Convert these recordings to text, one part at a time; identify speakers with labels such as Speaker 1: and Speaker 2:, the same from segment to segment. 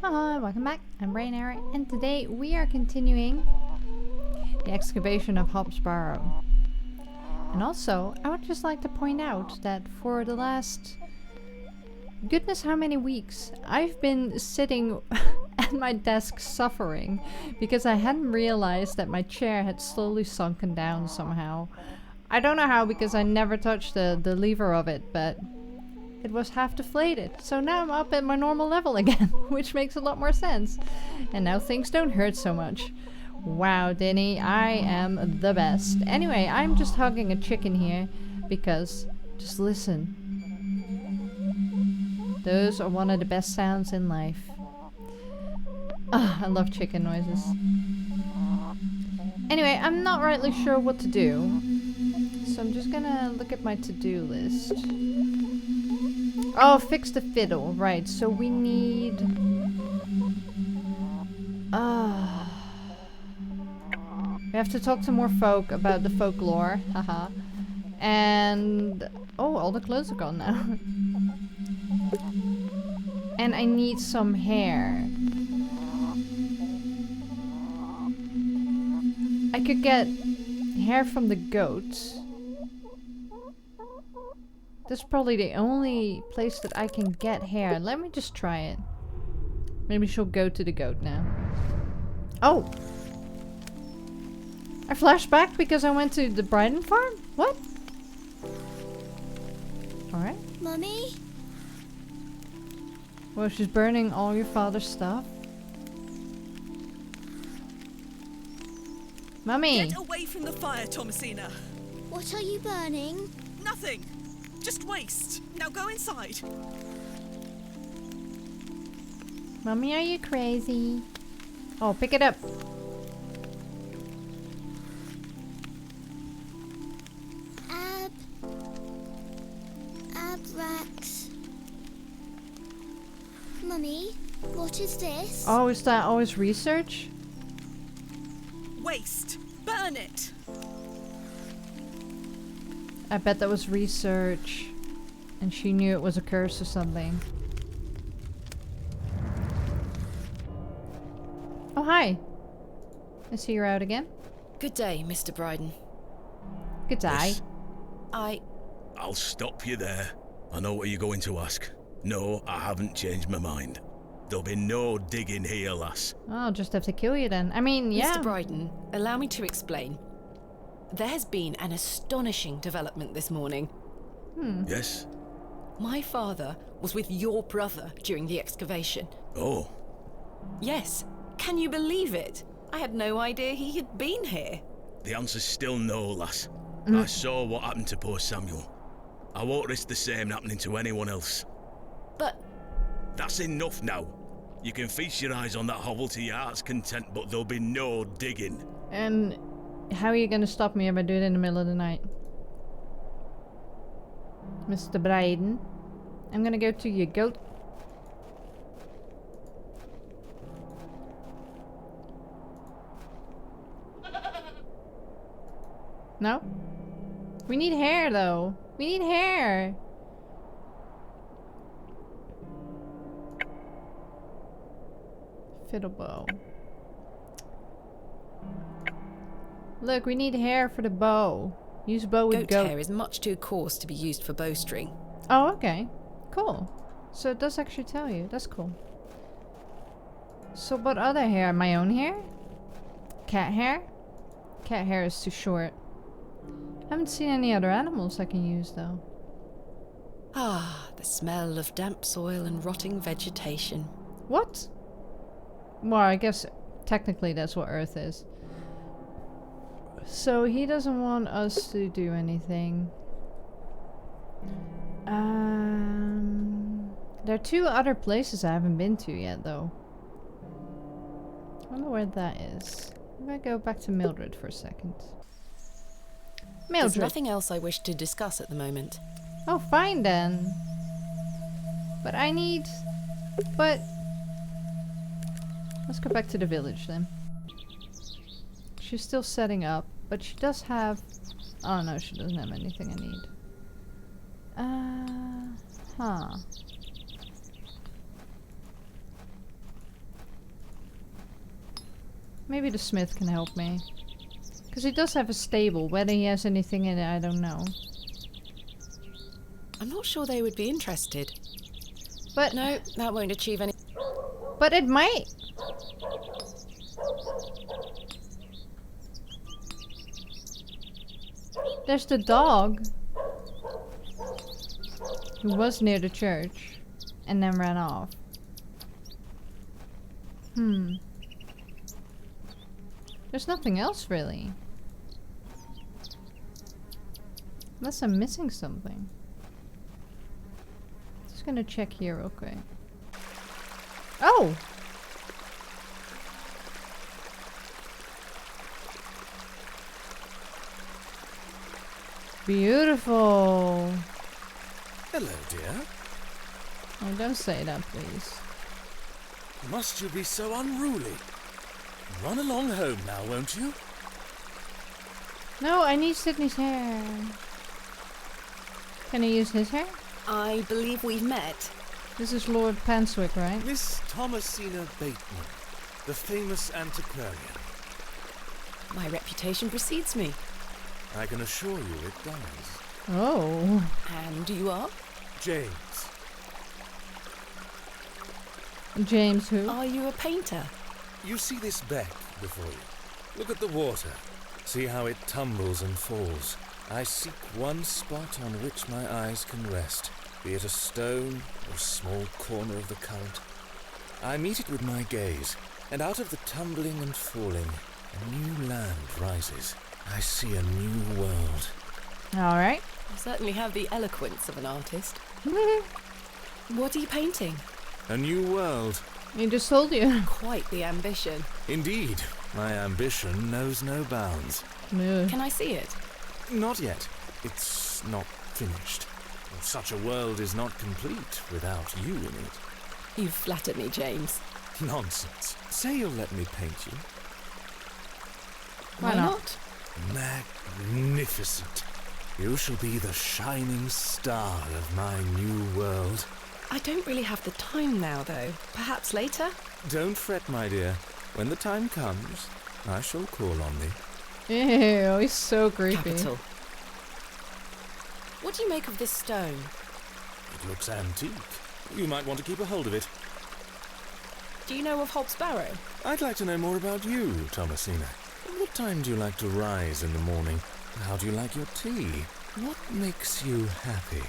Speaker 1: Hi, welcome back. I'm Brainerror, and today we are continuing the excavation of Barrow. And also, I would just like to point out that for the last goodness how many weeks, I've been sitting at my desk suffering because I hadn't realized that my chair had slowly sunken down somehow. I don't know how because I never touched the lever of it, but it was half deflated. So now I'm up at my normal level again, which makes a lot more sense. And now things don't hurt so much. Wow, Denny, I am the best. Anyway, I'm just hugging a chicken here because, just listen. Those are one of the best sounds in life. I love chicken noises. Anyway, I'm not rightly sure what to do. So I'm just gonna look at my to-do list. Oh, fix the fiddle. Right, so we need... we have to talk to more folk about the folklore. Haha. And... oh, all the clothes are gone now. And I need some hair. I could get hair from the goats. That's probably the only place that I can get hair. Let me just try it. Maybe she'll go to the goat now. Oh! I flashed back because I went to the Brighton farm? What? Alright.
Speaker 2: Mummy?
Speaker 1: Well, she's burning all your father's stuff. Mummy!
Speaker 3: Get away from the fire, Thomasina.
Speaker 2: What are you burning?
Speaker 3: Nothing. Just waste. Now go inside.
Speaker 1: Mummy, are you crazy? Oh, pick it up.
Speaker 2: Abrax. Mummy, what is this?
Speaker 1: Oh, is that always research?
Speaker 3: Waste. Burn it.
Speaker 1: I bet that was research. And she knew it was a curse or something. Oh, hi. I see you're out again.
Speaker 4: Good day, Mr. Bryden.
Speaker 1: Good day.
Speaker 4: Yes.
Speaker 5: I'll stop you there. I know what you're going to ask. No, I haven't changed my mind. There'll be no digging here, lass.
Speaker 1: I'll just have to kill you then. I mean, yeah.
Speaker 4: Mr. Bryden, allow me to explain. There has been an astonishing development this morning.
Speaker 5: Yes?
Speaker 4: My father was with your brother during the excavation.
Speaker 5: Oh.
Speaker 4: Yes. Can you believe it? I had no idea he had been here.
Speaker 5: The answer's still no, lass. I saw what happened to poor Samuel. I won't risk the same happening to anyone else.
Speaker 4: But
Speaker 5: That's enough now. You can feast your eyes on that hovel to your heart's content, but there'll be no digging.
Speaker 1: And how are you gonna stop me if I do it in the middle of the night? Mr. Bryden, I'm gonna go to your goat. No? We need hair though. We need hair. Fiddle bow. Look, we need hair for the bow. Use bow with
Speaker 4: goat hair is much too coarse to be used for bowstring.
Speaker 1: Oh, okay. Cool. So it does actually tell you. That's cool. So what other hair? My own hair? Cat hair? Cat hair is too short. I haven't seen any other animals I can use though.
Speaker 4: Ah, the smell of damp soil and rotting vegetation.
Speaker 1: What? Well, I guess technically that's what Earth is. So he doesn't want us to do anything. There are two other places I haven't been to yet though. I wonder where that is. I'm gonna go back to Mildred for a second. Mildred.
Speaker 4: There's nothing else I wish to discuss at the moment.
Speaker 1: Oh, fine then. But I need... But... Let's go back to the village then. She's still setting up, but she does have... Oh no, she doesn't have anything I need. Huh. Maybe the smith can help me. Because he does have a stable. Whether he has anything in it, I don't know.
Speaker 4: I'm not sure they would be interested.
Speaker 1: But
Speaker 4: No, that won't achieve any.
Speaker 1: But it might. There's the dog. Who was near the church. And then ran off. There's nothing else really. Unless I'm missing something. Just gonna check here real quick. Oh! Beautiful!
Speaker 6: Hello, dear.
Speaker 1: Oh, don't say that, please.
Speaker 6: Must you be so unruly? Run along home now, won't you?
Speaker 1: No, I need Sydney's hair. Can I use his hair?
Speaker 4: I believe we've met.
Speaker 1: This is Lord Panswick, right?
Speaker 6: Miss Thomasina Bateman, the famous antiquarian.
Speaker 4: My reputation precedes me.
Speaker 6: I can assure you it does.
Speaker 1: Oh.
Speaker 4: And you are?
Speaker 6: James.
Speaker 1: James who?
Speaker 4: Are you a painter?
Speaker 6: You see this beck before you? Look at the water. See how it tumbles and falls. I seek one spot on which my eyes can rest, be it a stone or a small corner of the current. I meet it with my gaze, and out of the tumbling and falling, a new land rises. I see a new world.
Speaker 1: Alright.
Speaker 4: You certainly have the eloquence of an artist. What are you painting?
Speaker 6: A new world.
Speaker 1: He just told you.
Speaker 4: Quite the ambition.
Speaker 6: Indeed, my ambition knows no bounds.
Speaker 1: Ugh.
Speaker 4: Can I see it?
Speaker 6: Not yet. It's not finished. Such a world is not complete without you in it.
Speaker 4: You flatter me, James.
Speaker 6: Nonsense. Say you'll let me paint you.
Speaker 1: Why not?
Speaker 6: Magnificent. You shall be the shining star of my new world.
Speaker 4: I don't really have the time now, though. Perhaps later?
Speaker 6: Don't fret, my dear. When the time comes, I shall call on thee.
Speaker 1: Ew, he's so creepy.
Speaker 4: Capital. What do you make of this stone?
Speaker 6: It looks antique. You might want to keep a hold of it.
Speaker 4: Do you know of Hobbs Barrow?
Speaker 6: I'd like to know more about you, Thomasina. What time do you like to rise in the morning? How do you like your tea? What makes you happy?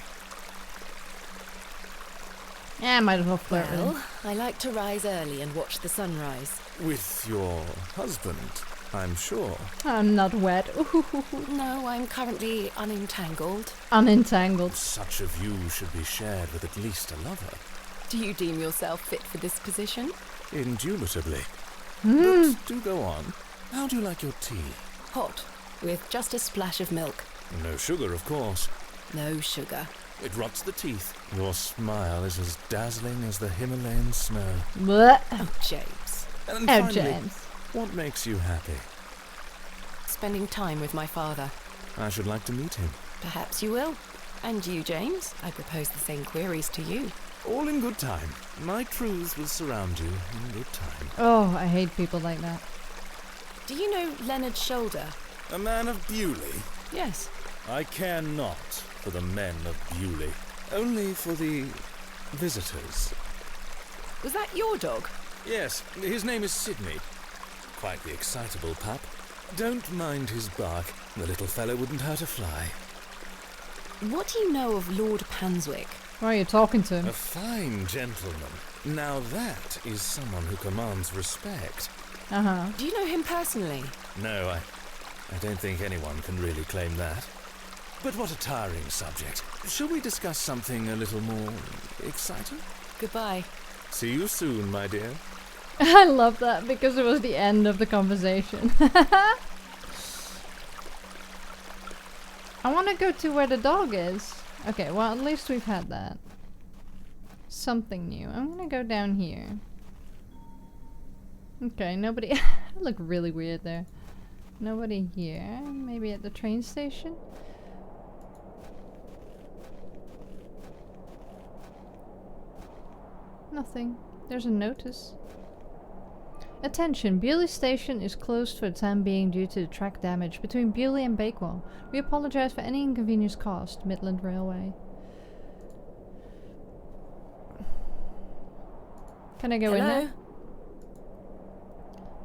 Speaker 1: Yeah, I might as well flirt with him.
Speaker 4: Well, I like to rise early and watch the sunrise.
Speaker 6: With your husband, I'm sure.
Speaker 1: I'm not wet. Ooh.
Speaker 4: No, I'm currently unentangled.
Speaker 1: Unentangled.
Speaker 6: Such a view should be shared with at least a lover.
Speaker 4: Do you deem yourself fit for this position?
Speaker 6: Indubitably. But do go on. How do you like your tea?
Speaker 4: Hot, with just a splash of milk.
Speaker 6: No sugar, of course.
Speaker 4: No sugar.
Speaker 6: It rots the teeth. Your smile is as dazzling as the Himalayan snow.
Speaker 1: Blech.
Speaker 4: Oh, James.
Speaker 6: And
Speaker 1: Oh,
Speaker 6: finally,
Speaker 1: James.
Speaker 6: what makes you happy?
Speaker 4: Spending time with my father.
Speaker 6: I should like to meet him.
Speaker 4: Perhaps you will. And you, James? I propose the same queries to you.
Speaker 6: All in good time. My truths will surround you in good time.
Speaker 1: Oh, I hate people like that.
Speaker 4: Do you know Leonard Shoulder?
Speaker 6: A man of Bewley?
Speaker 4: Yes.
Speaker 6: I care not for the men of Bewley. Only for the visitors.
Speaker 4: Was that your dog?
Speaker 6: Yes, his name is Sydney. Quite the excitable pup. Don't mind his bark. The little fellow wouldn't hurt a fly.
Speaker 4: What do you know of Lord Panswick?
Speaker 1: Why are you talking to him?
Speaker 6: A fine gentleman. Now that is someone who commands respect.
Speaker 1: Uh-huh.
Speaker 4: Do you know him personally?
Speaker 6: No, I don't think anyone can really claim that. But what a tiring subject. Shall we discuss something a little more exciting?
Speaker 4: Goodbye.
Speaker 6: See you soon, my dear.
Speaker 1: I love that because it was the end of the conversation. I want to go to where the dog is. Okay, well, at least we've had that. Something new. I'm gonna go down here. Okay, nobody... I look really weird there. Nobody here. Maybe at the train station? Nothing. There's a notice. Attention, Bewley Station is closed for the time being due to the track damage between Bewley and Bakewell. We apologize for any inconvenience caused. Midland Railway. Can I go in there?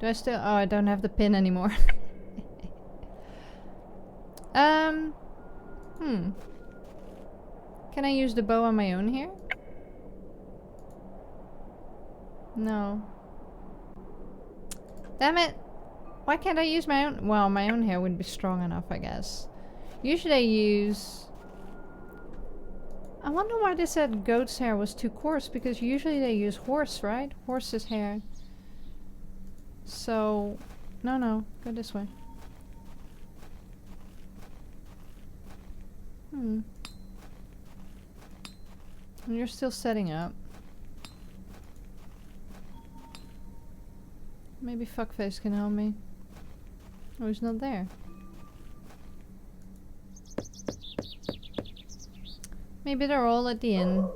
Speaker 1: Do I still... Oh, I don't have the pin anymore. Can I use the bow on my own here? No. Damn it! Why can't I use my own? Well, my own hair wouldn't be strong enough, I guess. Usually I use... I wonder why they said goat's hair was too coarse, because usually they use horse, right? Horse's hair. So... No, go this way. And you're still setting up. Maybe Fuckface can help me. Oh, he's not there. Maybe they're all at the inn.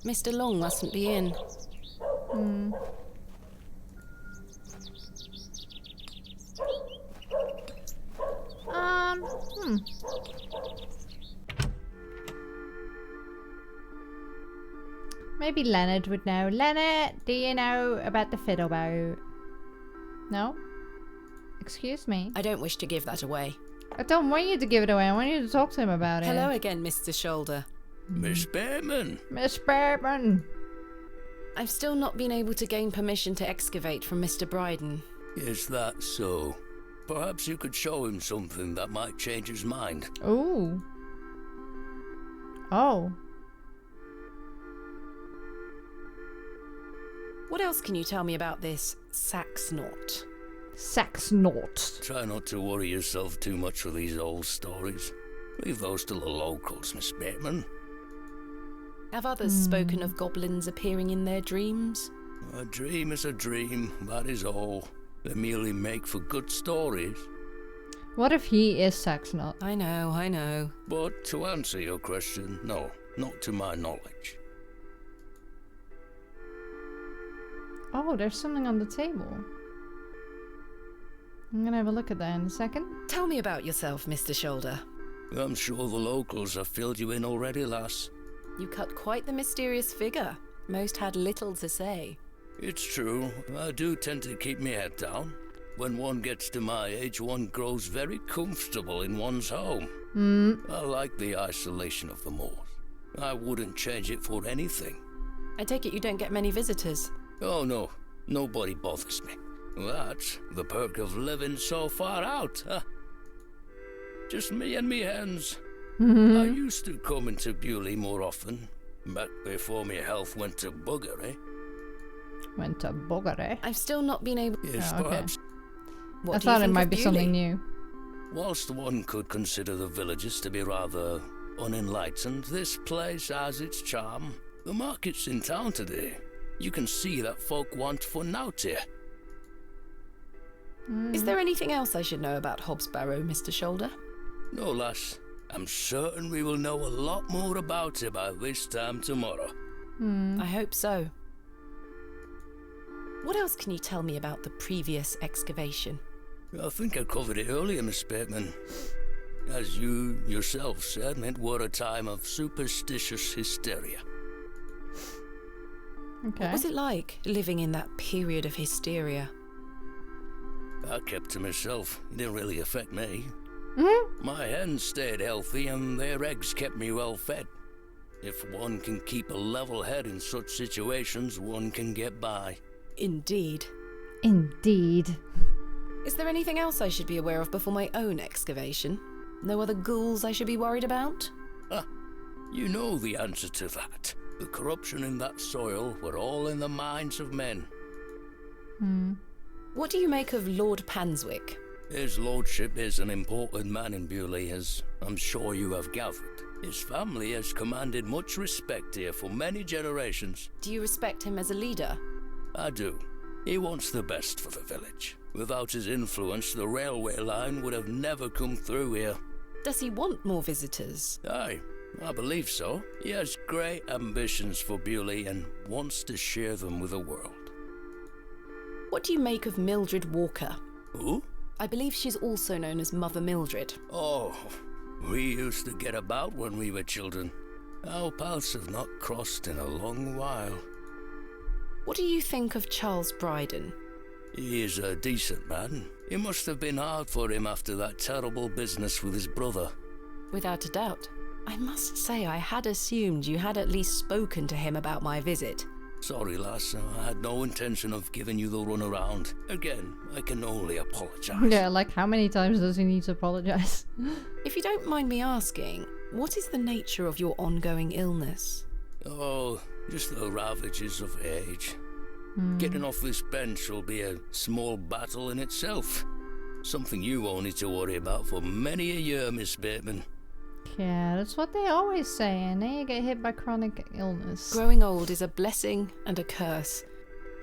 Speaker 4: Mr. Long mustn't be in.
Speaker 1: Maybe Leonard would know. Leonard, do you know about the fiddle bow? No? Excuse me?
Speaker 4: I don't wish to give that away.
Speaker 1: I don't want you to give it away. I want you to talk to him about it.
Speaker 4: Hello again, Mr. Shoulder.
Speaker 5: Miss Bateman.
Speaker 1: Miss Bateman.
Speaker 4: I've still not been able to gain permission to excavate from Mr. Bryden.
Speaker 7: Is that so? Perhaps you could show him something that might change his mind.
Speaker 1: Ooh. Oh.
Speaker 4: What else can you tell me about this Saxnort?
Speaker 1: Saxnort.
Speaker 7: Try not to worry yourself too much with these old stories. Leave those to the locals, Miss Bateman.
Speaker 4: Have others spoken of goblins appearing in their dreams?
Speaker 7: A dream is a dream, that is all. They merely make for good stories.
Speaker 1: What if he is Saxnort?
Speaker 4: I know.
Speaker 7: But to answer your question, no, not to my knowledge.
Speaker 1: Oh, there's something on the table. I'm gonna have a look at that in a second.
Speaker 4: Tell me about yourself, Mr. Shoulder.
Speaker 7: I'm sure the locals have filled you in already, lass.
Speaker 4: You cut quite the mysterious figure. Most had little to say.
Speaker 7: It's true, I do tend to keep my head down. When one gets to my age, one grows very comfortable in one's home. I like the isolation of the moors. I wouldn't change it for anything.
Speaker 4: I take it you don't get many visitors.
Speaker 7: Oh no, nobody bothers me. That's the perk of living so far out, huh? Just me and me hens. I used to come into Bewley more often, back before my health went to buggery.
Speaker 1: Went to buggery.
Speaker 4: I've still not been able...
Speaker 7: Yes,
Speaker 1: Oh, okay.
Speaker 7: perhaps.
Speaker 4: What
Speaker 1: I
Speaker 4: do you
Speaker 1: thought it
Speaker 4: think
Speaker 1: might
Speaker 4: of
Speaker 1: be
Speaker 4: Bewley?
Speaker 1: something new.
Speaker 7: Whilst one could consider the villages to be rather unenlightened, this place has its charm. The market's in town today. You can see that folk want fun out here.
Speaker 4: Is there anything else I should know about Hobbs Barrow, Mr. Shoulder?
Speaker 7: No, lass. I'm certain we will know a lot more about it by this time tomorrow.
Speaker 4: I hope so. What else can you tell me about the previous excavation?
Speaker 7: I think I covered it earlier, Miss Bateman. As you yourself said, it were a time of superstitious hysteria.
Speaker 1: Okay.
Speaker 4: What was it like, living in that period of hysteria?
Speaker 7: I kept to myself. It didn't really affect me. My hens stayed healthy and their eggs kept me well fed. If one can keep a level head in such situations, one can get by.
Speaker 4: Indeed.
Speaker 1: Indeed.
Speaker 4: Is there anything else I should be aware of before my own excavation? No other ghouls I should be worried about?
Speaker 7: You know the answer to that. The corruption in that soil were all in the minds of men.
Speaker 4: What do you make of Lord Panswick?
Speaker 7: His lordship is an important man in Bewley, as I'm sure you have gathered. His family has commanded much respect here for many generations.
Speaker 4: Do you respect him as a leader?
Speaker 7: I do. He wants the best for the village. Without his influence, the railway line would have never come through here.
Speaker 4: Does he want more visitors?
Speaker 7: Aye, I believe so. He has great ambitions for Bewley and wants to share them with the world.
Speaker 4: What do you make of Mildred Walker?
Speaker 7: Who?
Speaker 4: I believe she's also known as Mother Mildred.
Speaker 7: Oh, we used to get about when we were children. Our paths have not crossed in a long while.
Speaker 4: What do you think of Charles Bryden?
Speaker 7: He is a decent man. It must have been hard for him after that terrible business with his brother.
Speaker 4: Without a doubt. I must say I had assumed you had at least spoken to him about my visit.
Speaker 7: Sorry, lass, I had no intention of giving you the runaround. Again, I can only apologize.
Speaker 1: Yeah, like how many times does he need to apologize?
Speaker 4: If you don't mind me asking, what is the nature of your ongoing illness?
Speaker 7: Oh, just the ravages of age. Getting off this bench will be a small battle in itself. Something you won't need to worry about for many a year, Miss Bateman.
Speaker 1: Yeah, that's what they always say, and then you get hit by chronic illness.
Speaker 4: Growing old is a blessing and a curse.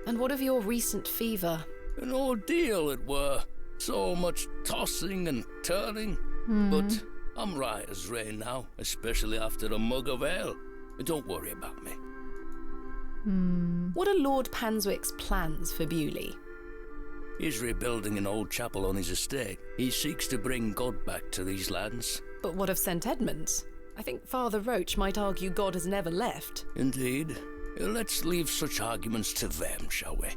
Speaker 4: And what of your recent fever?
Speaker 7: An ordeal it were. So much tossing and turning. But I'm right as rain now, especially after a mug of ale. Don't worry about me.
Speaker 4: What are Lord Panswick's plans for Bewley?
Speaker 7: He's rebuilding an old chapel on his estate. He seeks to bring God back to these lands.
Speaker 4: But what of St. Edmunds? I think Father Roach might argue God has never left.
Speaker 7: Indeed. Let's leave such arguments to them, shall we?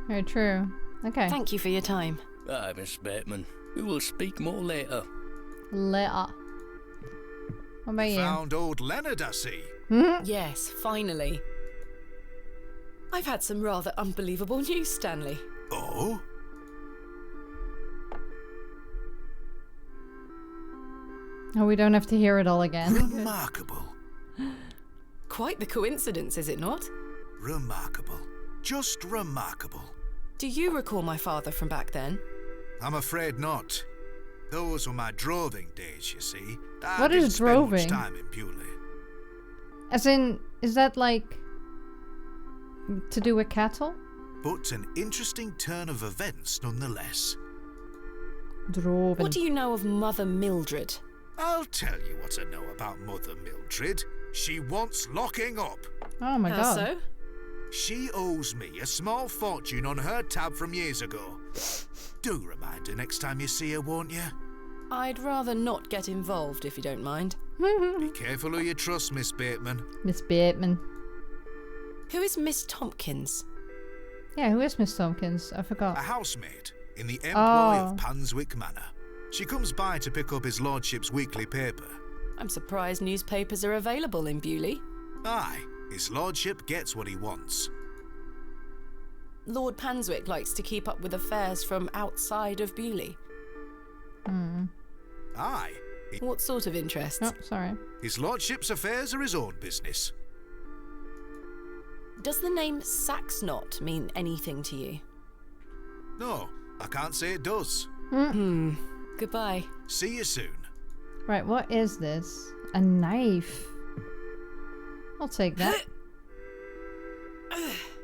Speaker 1: Very true. Okay.
Speaker 4: Thank you for your time.
Speaker 7: Aye, Miss Bateman. We will speak more later.
Speaker 1: Later. What about you?
Speaker 8: Found old Leonard, I see.
Speaker 4: Yes, finally. I've had some rather unbelievable news, Stanley.
Speaker 8: Oh?
Speaker 1: Oh, we don't have to hear it all again.
Speaker 8: Remarkable.
Speaker 4: Quite the coincidence, is it not?
Speaker 8: Remarkable. Just remarkable.
Speaker 4: Do you recall my father from back then?
Speaker 8: I'm afraid not. Those were my droving days, you see. I
Speaker 1: What is
Speaker 8: didn't spend much
Speaker 1: droving?
Speaker 8: time in Bewley.
Speaker 1: As in, is that like to do with cattle?
Speaker 8: But an interesting turn of events nonetheless.
Speaker 1: Droven.
Speaker 4: What do you know of Mother Mildred?
Speaker 8: I'll tell you what I know about Mother Mildred. She wants locking up.
Speaker 1: Oh my
Speaker 4: How
Speaker 1: god.
Speaker 4: so?
Speaker 8: She owes me a small fortune on her tab from years ago. Do remind her next time you see her, won't you?
Speaker 4: I'd rather not get involved, if you don't mind.
Speaker 8: Be careful who you trust, Miss Bateman.
Speaker 1: Miss Bateman.
Speaker 4: Who is Miss Tompkins?
Speaker 1: Yeah, who is Miss Tompkins? I
Speaker 8: A
Speaker 1: forgot.
Speaker 8: housemaid in the employ
Speaker 1: Oh.
Speaker 8: of Panswick Manor. She comes by to pick up his lordship's weekly paper.
Speaker 4: I'm surprised newspapers are available in Bewley.
Speaker 8: Aye, his lordship gets what he wants.
Speaker 4: Lord Panswick likes to keep up with affairs from outside of Bewley.
Speaker 8: Aye,
Speaker 4: What sort of interests?
Speaker 1: Oh, sorry.
Speaker 8: his lordship's affairs are his own business.
Speaker 4: Does the name Saxnot mean anything to you?
Speaker 8: No, I can't say it does.
Speaker 4: Goodbye.
Speaker 8: See you soon.
Speaker 1: Right, what is this? A knife. I'll take that.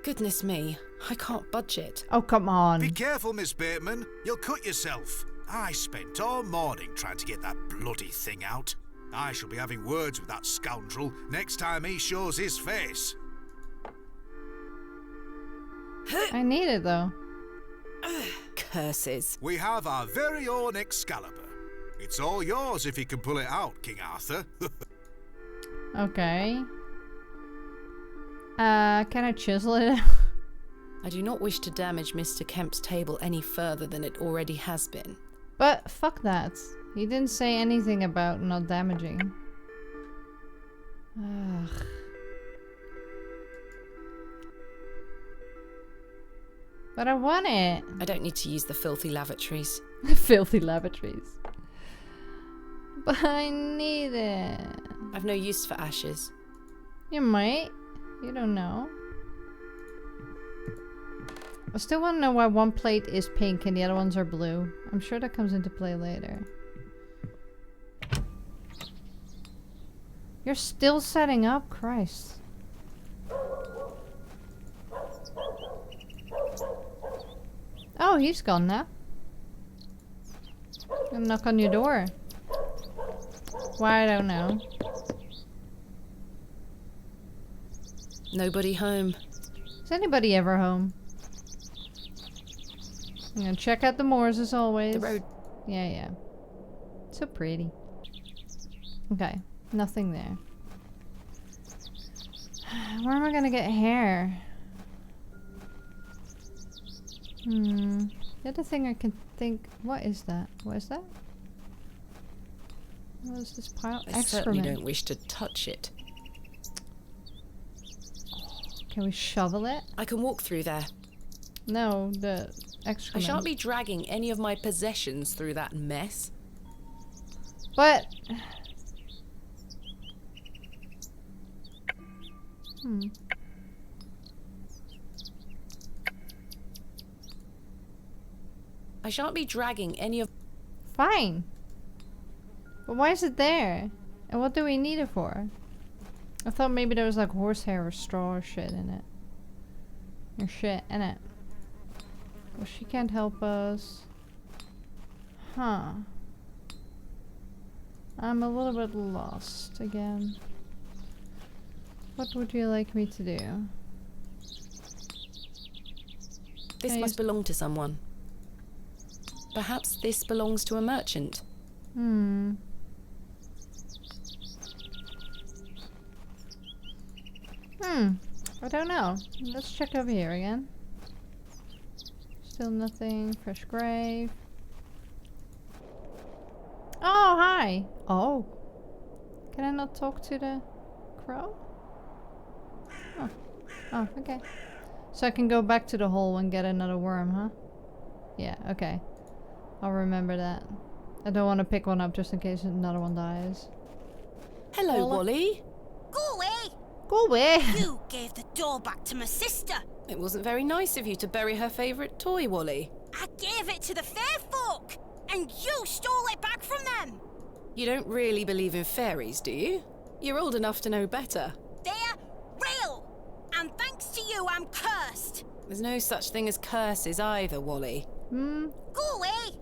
Speaker 4: Goodness me, I can't budge it.
Speaker 1: Oh, come on.
Speaker 8: Be careful, Miss Bateman. You'll cut yourself. I spent all morning trying to get that bloody thing out. I shall be having words with that scoundrel next time he shows his face.
Speaker 1: I need it though.
Speaker 4: Curses.
Speaker 8: We have our very own Excalibur. It's all yours if you can pull it out, King Arthur.
Speaker 1: Okay. Can I chisel it?
Speaker 4: I do not wish to damage Mr. Kemp's table any further than it already has been.
Speaker 1: But fuck that. He didn't say anything about not damaging. Ugh. But I want it.
Speaker 4: I don't need to use the filthy lavatories.
Speaker 1: Filthy lavatories. But I need it.
Speaker 4: I've no use for ashes.
Speaker 1: You might. You don't know. I still want to know why one plate is pink and the other ones are blue. I'm sure that comes into play later. You're still setting up? Christ. Oh, he's gone now. I'm gonna knock on your door. Why, I don't know.
Speaker 4: Nobody home.
Speaker 1: Is anybody ever home? I'm gonna check out the moors as always.
Speaker 4: The road.
Speaker 1: Yeah, yeah. So pretty. Okay, nothing there. Where am I gonna get hair? The other thing I can think... What is that? What is that? What is this pile?
Speaker 4: I certainly
Speaker 1: Excrement.
Speaker 4: don't wish to touch it.
Speaker 1: Can we shovel it?
Speaker 4: I can walk through there.
Speaker 1: No, the
Speaker 4: I
Speaker 1: excrement.
Speaker 4: shan't be dragging any of my possessions through that mess.
Speaker 1: But...
Speaker 4: I shan't be dragging any of...
Speaker 1: Fine. But why is it there? And what do we need it for? I thought maybe there was like horsehair or straw or shit in it. Or shit in it. Well, she can't help us. Huh. I'm a little bit lost again. What would you like me to do?
Speaker 4: This
Speaker 1: Can I
Speaker 4: must belong to someone. Perhaps this belongs to a merchant.
Speaker 1: I don't know. Let's check over here again. Still nothing. Fresh grave. Oh, hi! Oh. Can I not talk to the crow? Oh. Oh, okay. So I can go back to the hole and get another worm, huh? Yeah, okay. I'll remember that. I don't want to pick one up just in case another one dies.
Speaker 4: Hello, Wally.
Speaker 2: Go away!
Speaker 1: Go away!
Speaker 2: You gave the doll back to my sister.
Speaker 4: It wasn't very nice of you to bury her favourite toy, Wally.
Speaker 2: I gave it to the fair folk, and you stole it back from them.
Speaker 4: You don't really believe in fairies, do you? You're old enough to know better.
Speaker 2: They're real, and thanks to you, I'm cursed.
Speaker 4: There's no such thing as curses either, Wally.
Speaker 2: Go away!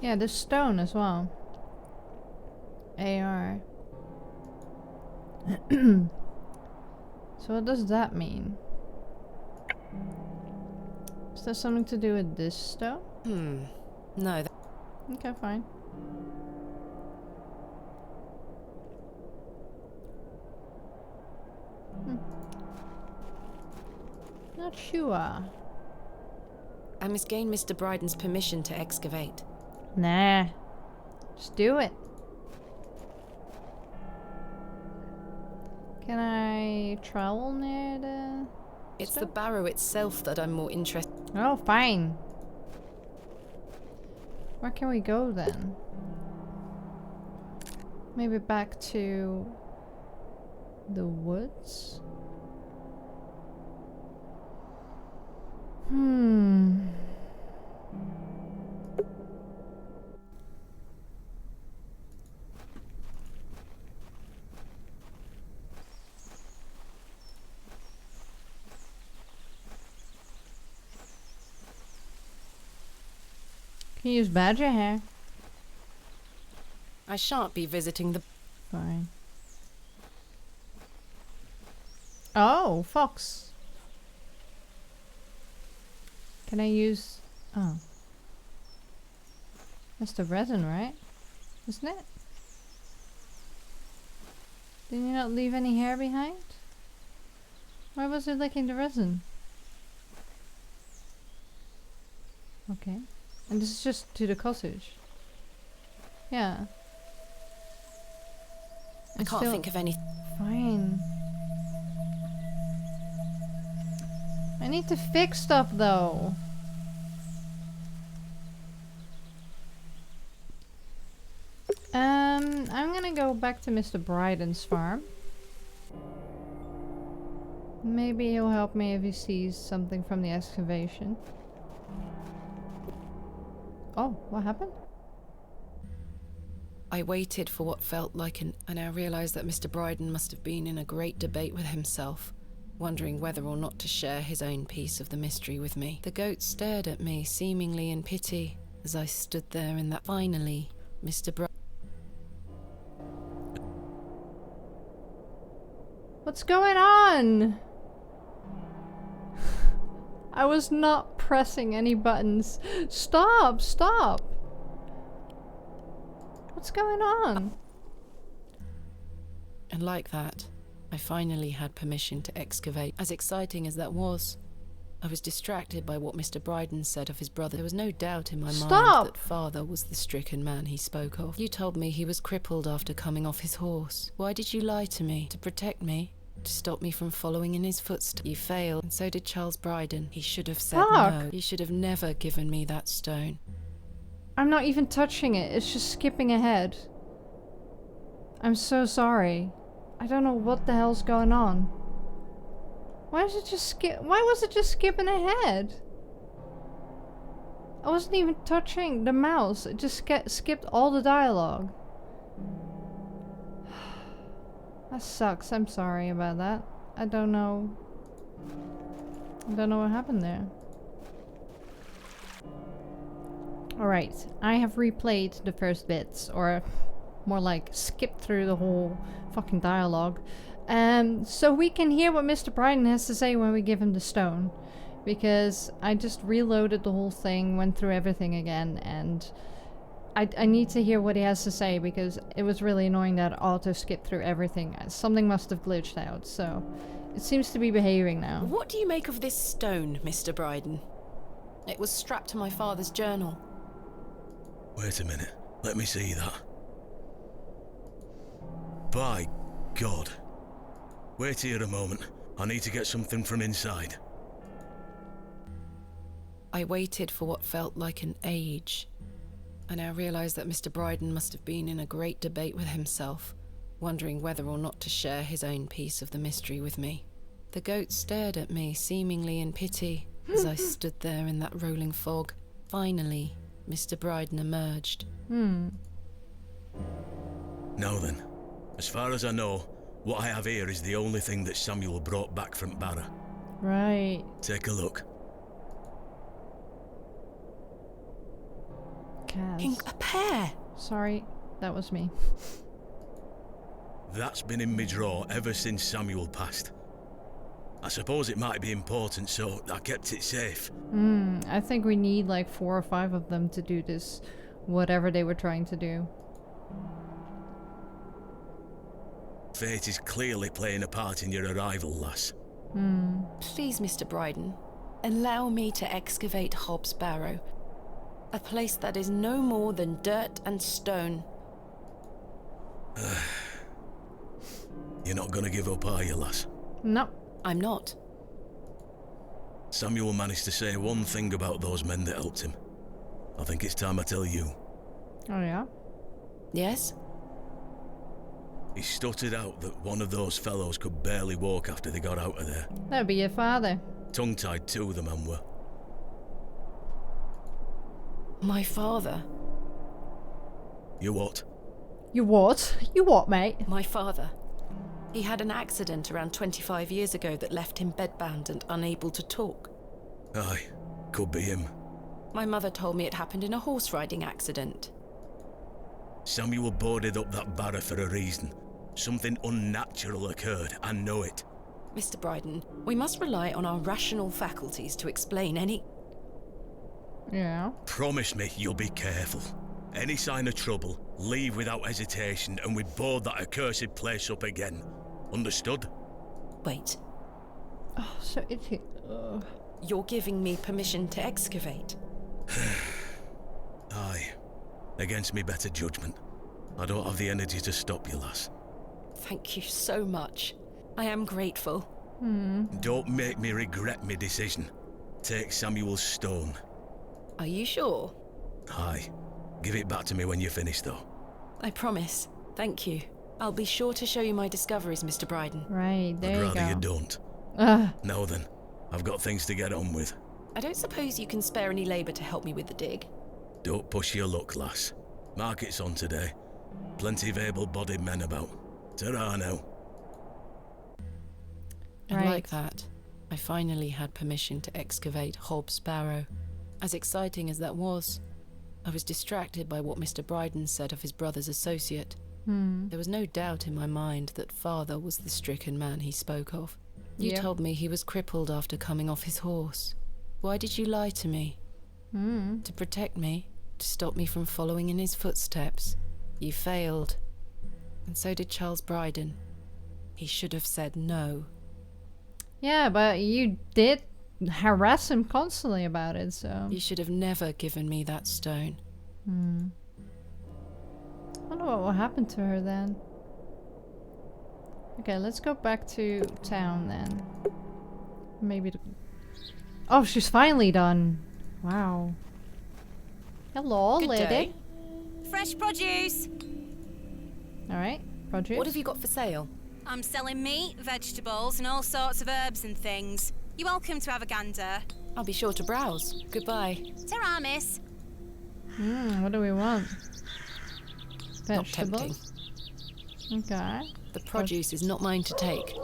Speaker 1: Yeah, there's stone as well. AR. So what does that mean? Is that something to do with this stone?
Speaker 4: No.
Speaker 1: Okay, fine. Not sure.
Speaker 4: I must gain Mr. Bryden's permission to excavate.
Speaker 1: Nah. Just do it. Can I travel near the...
Speaker 4: It's the
Speaker 1: stone?
Speaker 4: barrow itself that I'm more interested.
Speaker 1: Oh, fine. Where can we go then? Maybe back to the woods? Can you use badger hair?
Speaker 4: I shan't be visiting the...
Speaker 1: Fine. Oh, fox. Can I use... Oh. That's the resin, right? Isn't it? Did you not leave any hair behind? Why was it licking the resin? Okay. And this is just to the cottage. Yeah.
Speaker 4: I can't think of any...
Speaker 1: Fine. I need to fix stuff though. I'm gonna go back to Mr. Bryden's farm. Maybe he'll help me if he sees something from the excavation. Oh, what happened?
Speaker 4: I waited for what felt like and I realised that Mr. Bryden must have been in a great debate with himself, wondering whether or not to share his own piece of the mystery with me. The goat stared at me, seemingly in pity, as I stood there in that... Finally, Mr.
Speaker 1: What's going on? I was not pressing any buttons. Stop! Stop! What's going on?
Speaker 4: And like that, I finally had permission to excavate. As exciting as that was, I was distracted by what Mr. Bryden said of his brother. There was no doubt in my mind that father was the stricken man he spoke of. You told me he was crippled after coming off his horse. Why did you lie to me? To protect me? To stop me from following in his footsteps? You failed, and so did Charles Bryden. He should have said no. He should have never given me that stone.
Speaker 1: I'm not even touching it. It's just skipping ahead. I'm so sorry. I don't know what the hell's going on. Why was it just skipping ahead? I wasn't even touching the mouse. It just skipped all the dialogue. That sucks. I'm sorry about that. I don't know what happened there. Alright, I have replayed the first bits, or more like skipped through the whole fucking dialogue. So we can hear what Mr. Bryden has to say when we give him the stone. Because I just reloaded the whole thing, went through everything again, and I need to hear what he has to say, because it was really annoying that auto skipped through everything. Something must have glitched out, so it seems to be behaving now.
Speaker 4: What do you make of this stone, Mr. Bryden? It was strapped to my father's journal.
Speaker 5: Wait a minute. Let me see that. By God. Wait here a moment. I need to get something from inside.
Speaker 4: I waited for what felt like an age. I now realised that Mr. Bryden must have been in a great debate with himself, wondering whether or not to share his own piece of the mystery with me. The goat stared at me, seemingly in pity, as I stood there in that rolling fog. Finally, Mr. Bryden emerged.
Speaker 5: Now then, as far as I know, what I have here is the only thing that Samuel brought back from Barrow.
Speaker 1: Right.
Speaker 5: Take a look.
Speaker 4: A pear!
Speaker 1: Sorry, that was me.
Speaker 5: That's been in my drawer ever since Samuel passed. I suppose it might be important, so I kept it safe.
Speaker 1: I think we need like 4 or 5 of them to do this, whatever they were trying to do.
Speaker 5: Fate is clearly playing a part in your arrival, lass.
Speaker 4: Please, Mr. Bryden, allow me to excavate Hobbs Barrow. A place that is no more than dirt and stone.
Speaker 5: You're not gonna give up, are you, lass?
Speaker 1: No.
Speaker 4: I'm not.
Speaker 5: Samuel managed to say one thing about those men that helped him. I think it's time I tell you.
Speaker 1: Oh yeah?
Speaker 4: Yes?
Speaker 5: He stuttered out that one of those fellows could barely walk after they got out of there.
Speaker 1: That'd be your father.
Speaker 5: Tongue-tied too, the man were.
Speaker 4: My father?
Speaker 5: You what?
Speaker 1: You what? You what, mate?
Speaker 4: My father. He had an accident around 25 years ago that left him bedbound and unable to talk.
Speaker 5: Aye, could be him.
Speaker 4: My mother told me it happened in a horse riding accident.
Speaker 5: Samuel boarded up that barrow for a reason. Something unnatural occurred, I know it.
Speaker 4: Mr. Bryden, we must rely on our rational faculties to explain any...
Speaker 1: Yeah.
Speaker 5: Promise me you'll be careful. Any sign of trouble, leave without hesitation, and we board that accursed place up again. Understood?
Speaker 4: Wait.
Speaker 1: Oh, so itchy.
Speaker 4: You're giving me permission to excavate?
Speaker 5: Aye. Against me better judgment. I don't have the energy to stop you, lass.
Speaker 4: Thank you so much. I am grateful.
Speaker 5: Don't make me regret my decision. Take Samuel's stone.
Speaker 4: Are you sure?
Speaker 5: Aye. Give it back to me when you're finished, though.
Speaker 4: I promise. Thank you. I'll be sure to show you my discoveries, Mr. Bryden.
Speaker 1: Right, there you go.
Speaker 5: I'd rather you don't. Now then, I've got things to get on with.
Speaker 4: I don't suppose you can spare any labour to help me with the dig?
Speaker 5: Don't push your luck, lass. Market's on today. Plenty of able-bodied men about. Ta-ra now.
Speaker 4: And like that, I finally had permission to excavate Hobbs Barrow. As exciting as that was, I was distracted by what Mr. Bryden said of his brother's associate. There was no doubt in my mind that father was the stricken man he spoke of. You told me he was crippled after coming off his horse. Why did you lie to me? To protect me, to stop me from following in his footsteps. You failed. And so did Charles Bryden. He should have said no.
Speaker 1: Yeah, but you did harass him constantly about it, so...
Speaker 4: You should have never given me that stone.
Speaker 1: I wonder what will happen to her then. Okay, let's go back to town then. Maybe... Oh, she's finally done. Wow. Hello,
Speaker 4: Good
Speaker 1: lady.
Speaker 4: day.
Speaker 2: Fresh produce.
Speaker 1: Alright, produce.
Speaker 4: What have you got for sale?
Speaker 2: I'm selling meat, vegetables, and all sorts of herbs and things. You're welcome to have a gander.
Speaker 4: I'll be sure to browse. Goodbye.
Speaker 2: Ta-ra, miss.
Speaker 1: What do we want?
Speaker 4: Not tempting.
Speaker 1: Vegetables? Okay.
Speaker 4: The produce is not mine to take.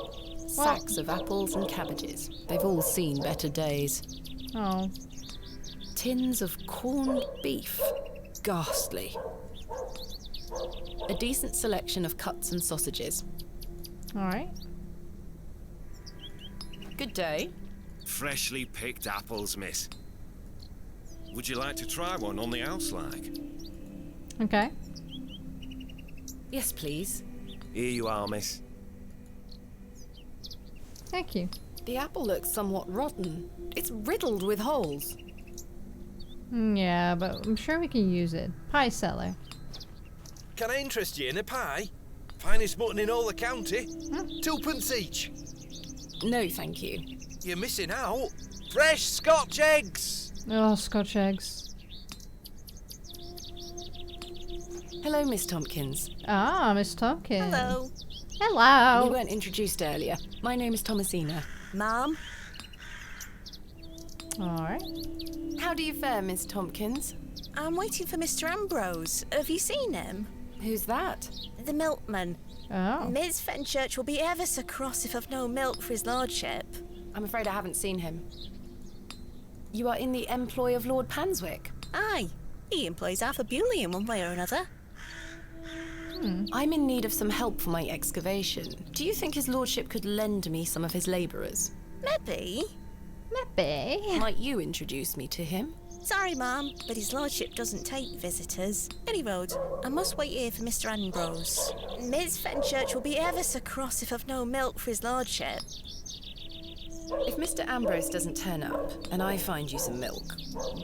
Speaker 4: Sacks of apples and cabbages. They've all seen better days.
Speaker 1: Oh.
Speaker 4: Tins of corned beef. Ghastly. A decent selection of cuts and sausages.
Speaker 1: Alright.
Speaker 4: Good day.
Speaker 9: Freshly picked apples, miss. Would you like to try one on the house, like?
Speaker 1: Okay.
Speaker 4: Yes, please.
Speaker 9: Here you are, miss.
Speaker 1: Thank you.
Speaker 4: The apple looks somewhat rotten. It's riddled with holes.
Speaker 1: Yeah, but I'm sure we can use it. Pie seller.
Speaker 10: Can I interest you in a pie? Finest mutton in all the county. 2p each.
Speaker 4: No, thank you.
Speaker 10: You're missing out. Fresh Scotch eggs.
Speaker 1: Oh, Scotch eggs.
Speaker 4: Hello, Miss Tompkins.
Speaker 1: Ah, Miss Tompkins.
Speaker 2: Hello.
Speaker 1: Hello.
Speaker 4: We weren't introduced earlier. My name is Thomasina.
Speaker 2: Ma'am.
Speaker 1: Alright.
Speaker 4: How do you fare, Miss Tompkins?
Speaker 2: I'm waiting for Mr. Ambrose. Have you seen him?
Speaker 4: Who's that?
Speaker 2: The milkman.
Speaker 1: Oh.
Speaker 2: Miss Fenchurch will be ever so cross if I've no milk for his lordship.
Speaker 4: I'm afraid I haven't seen him. You are in the employ of Lord Panswick?
Speaker 2: Aye. He employs Arthur Bewley in one way or another.
Speaker 4: I'm in need of some help for my excavation. Do you think his lordship could lend me some of his labourers?
Speaker 2: Maybe.
Speaker 1: Maybe.
Speaker 4: Might you introduce me to him?
Speaker 2: Sorry, ma'am, but his lordship doesn't take visitors. Any road, I must wait here for Mr. Ambrose. Miss Fenchurch will be ever so cross if I've no milk for his lordship.
Speaker 4: If Mr. Ambrose doesn't turn up, and I find you some milk,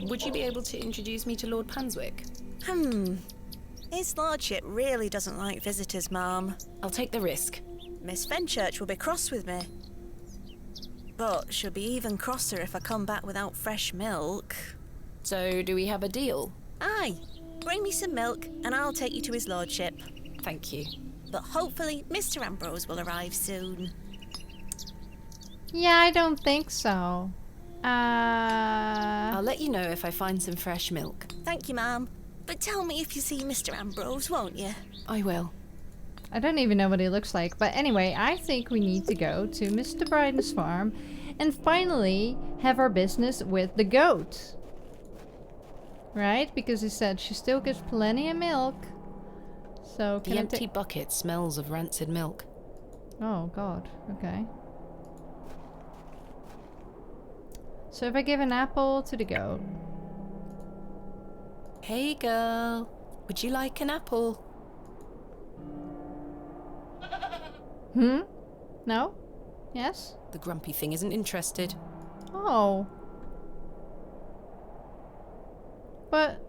Speaker 4: would you be able to introduce me to Lord Panswick?
Speaker 2: His lordship really doesn't like visitors, ma'am.
Speaker 4: I'll take the risk.
Speaker 2: Miss Fenchurch will be cross with me. But she'll be even crosser if I come back without fresh milk.
Speaker 4: So, do we have a deal?
Speaker 2: Aye. Bring me some milk and I'll take you to his lordship.
Speaker 4: Thank you.
Speaker 2: But hopefully Mr. Ambrose will arrive soon.
Speaker 1: Yeah, I don't think so.
Speaker 4: I'll let you know if I find some fresh milk.
Speaker 2: Thank you, ma'am. But tell me if you see Mr. Ambrose, won't you?
Speaker 4: I will.
Speaker 1: I don't even know what he looks like. But anyway, I think we need to go to Mr. Bryden's farm and finally have our business with the goat. Right? Because he said she still gives plenty of milk. So can
Speaker 4: The
Speaker 1: I
Speaker 4: empty bucket smells of rancid milk.
Speaker 1: Oh god, okay. So if I give an apple to the goat.
Speaker 4: Hey girl, would you like an apple?
Speaker 1: No? Yes?
Speaker 4: The grumpy thing isn't interested.
Speaker 1: Oh. But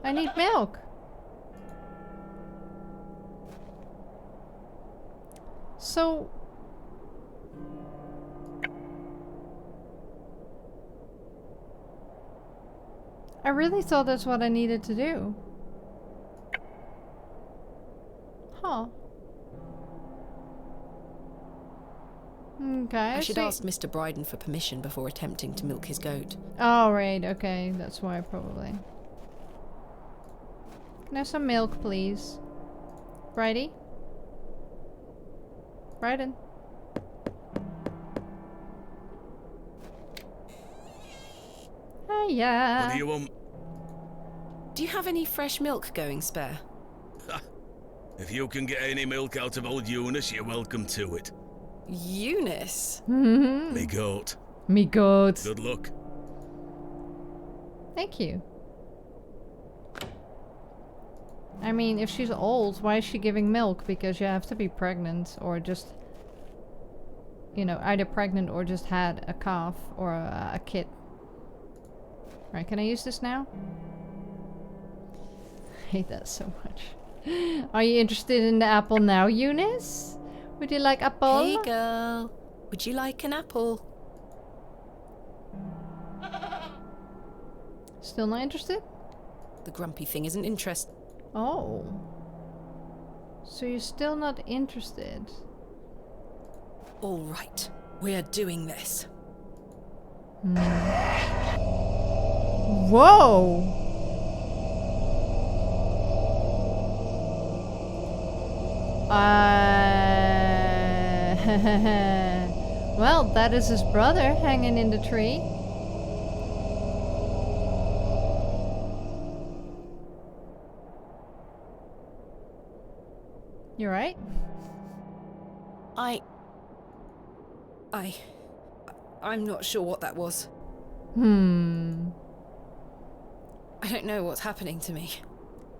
Speaker 1: I need milk. So I really thought that's what I needed to do. Huh. Okay,
Speaker 4: I should
Speaker 1: see.
Speaker 4: ask Mr. Bryden for permission before attempting to milk his goat.
Speaker 1: Oh, right, okay, that's why probably. Can I have some milk, please? Bridie? Bryden?
Speaker 5: What
Speaker 1: Hiya!
Speaker 5: do you want?
Speaker 4: Do you have any fresh milk going spare?
Speaker 5: If you can get any milk out of old Eunice, you're welcome to it.
Speaker 4: Eunice?
Speaker 5: Me goat.
Speaker 1: Me goat.
Speaker 5: Good luck.
Speaker 1: Thank you. I mean, if she's old, why is she giving milk? Because you have to be pregnant or just, you know, either pregnant or just had a calf or a kid. Right, can I use this now? I hate that so much. Are you interested in the apple now, Eunice? Would you like apple?
Speaker 4: Hey girl, would you like an apple?
Speaker 1: Still not interested?
Speaker 4: The grumpy thing isn't interested.
Speaker 1: Oh. So you're still not interested?
Speaker 4: All right, we're doing this.
Speaker 1: Whoa! Well, that is his brother hanging in the tree. You right?
Speaker 4: I'm not sure what that was. I don't know what's happening to me.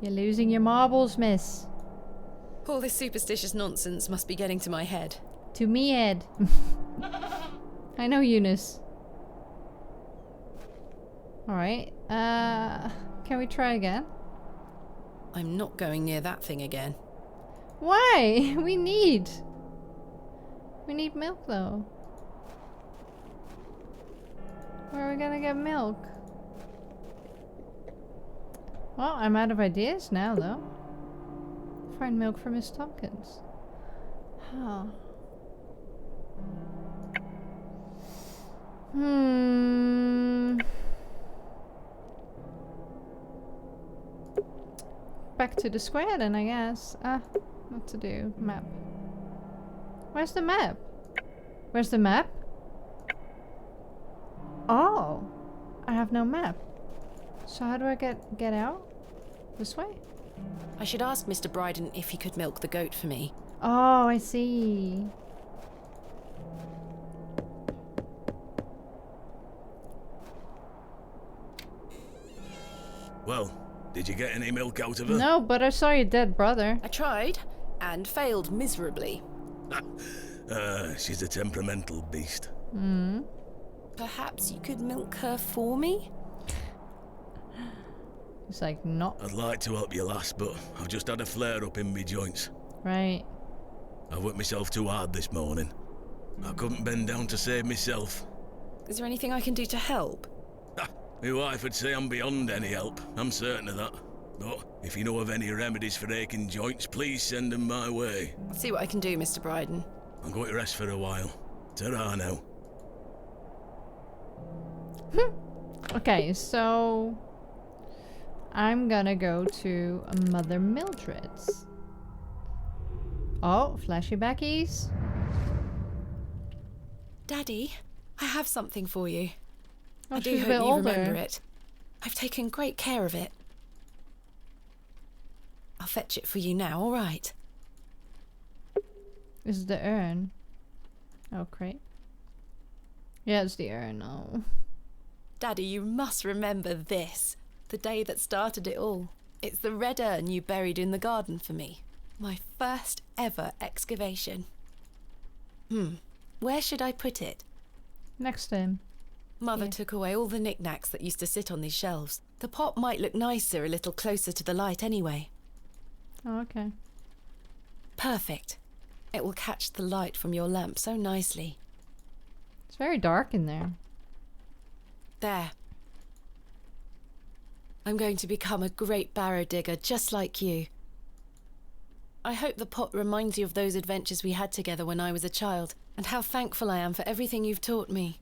Speaker 1: You're losing your marbles, miss.
Speaker 4: All this superstitious nonsense must be getting to my head.
Speaker 1: To me, Ed. I know, Eunice. Alright, can we try again?
Speaker 4: I'm not going near that thing again.
Speaker 1: Why? We need milk, though. Where are we gonna get milk? Well, I'm out of ideas now, though. Find milk for Miss Tompkins. Huh. Back to the square then, I guess. What to do? Map. Where's the map? Where's the map? Oh, I have no map. So how do I get out? This way?
Speaker 4: I should ask Mr. Bryden if he could milk the goat for me.
Speaker 1: Oh, I see.
Speaker 5: Well, did you get any milk out of her?
Speaker 1: No, but I saw your dead brother.
Speaker 4: I tried, and failed miserably.
Speaker 5: She's a temperamental beast.
Speaker 4: Perhaps you could milk her for me?
Speaker 1: It's like, not.
Speaker 5: I'd like to help you, lass, but I've just had a flare-up in me joints.
Speaker 1: Right.
Speaker 5: I worked myself too hard this morning. I couldn't bend down to save myself.
Speaker 4: Is there anything I can do to help?
Speaker 5: My wife would say I'm beyond any help. I'm certain of that. But if you know of any remedies for aching joints, please send them my way.
Speaker 4: I'll see what I can do, Mr. Bryden.
Speaker 5: I'm going to rest for a while. Ta-ra now.
Speaker 1: Okay, so I'm gonna go to Mother Mildred's. Oh, flashy backies.
Speaker 4: Daddy, I have something for you.
Speaker 1: Oh,
Speaker 4: I do
Speaker 1: she's a
Speaker 4: hope
Speaker 1: bit
Speaker 4: you
Speaker 1: older.
Speaker 4: remember it. I've taken great care of it. I'll fetch it for you now, all right?
Speaker 1: This is the urn. Oh, great. Yeah, it's the urn. Oh.
Speaker 4: Daddy, you must remember this. The day that started it all. It's the red urn you buried in the garden for me. My first ever excavation. Where should I put it?
Speaker 1: Next to him.
Speaker 4: Mother
Speaker 1: Yeah.
Speaker 4: took away all the knickknacks that used to sit on these shelves. The pot might look nicer a little closer to the light anyway.
Speaker 1: Oh, okay.
Speaker 4: Perfect. It will catch the light from your lamp so nicely.
Speaker 1: It's very dark in there.
Speaker 4: There. I'm going to become a great barrow digger just like you. I hope the pot reminds you of those adventures we had together when I was a child, and how thankful I am for everything you've taught me.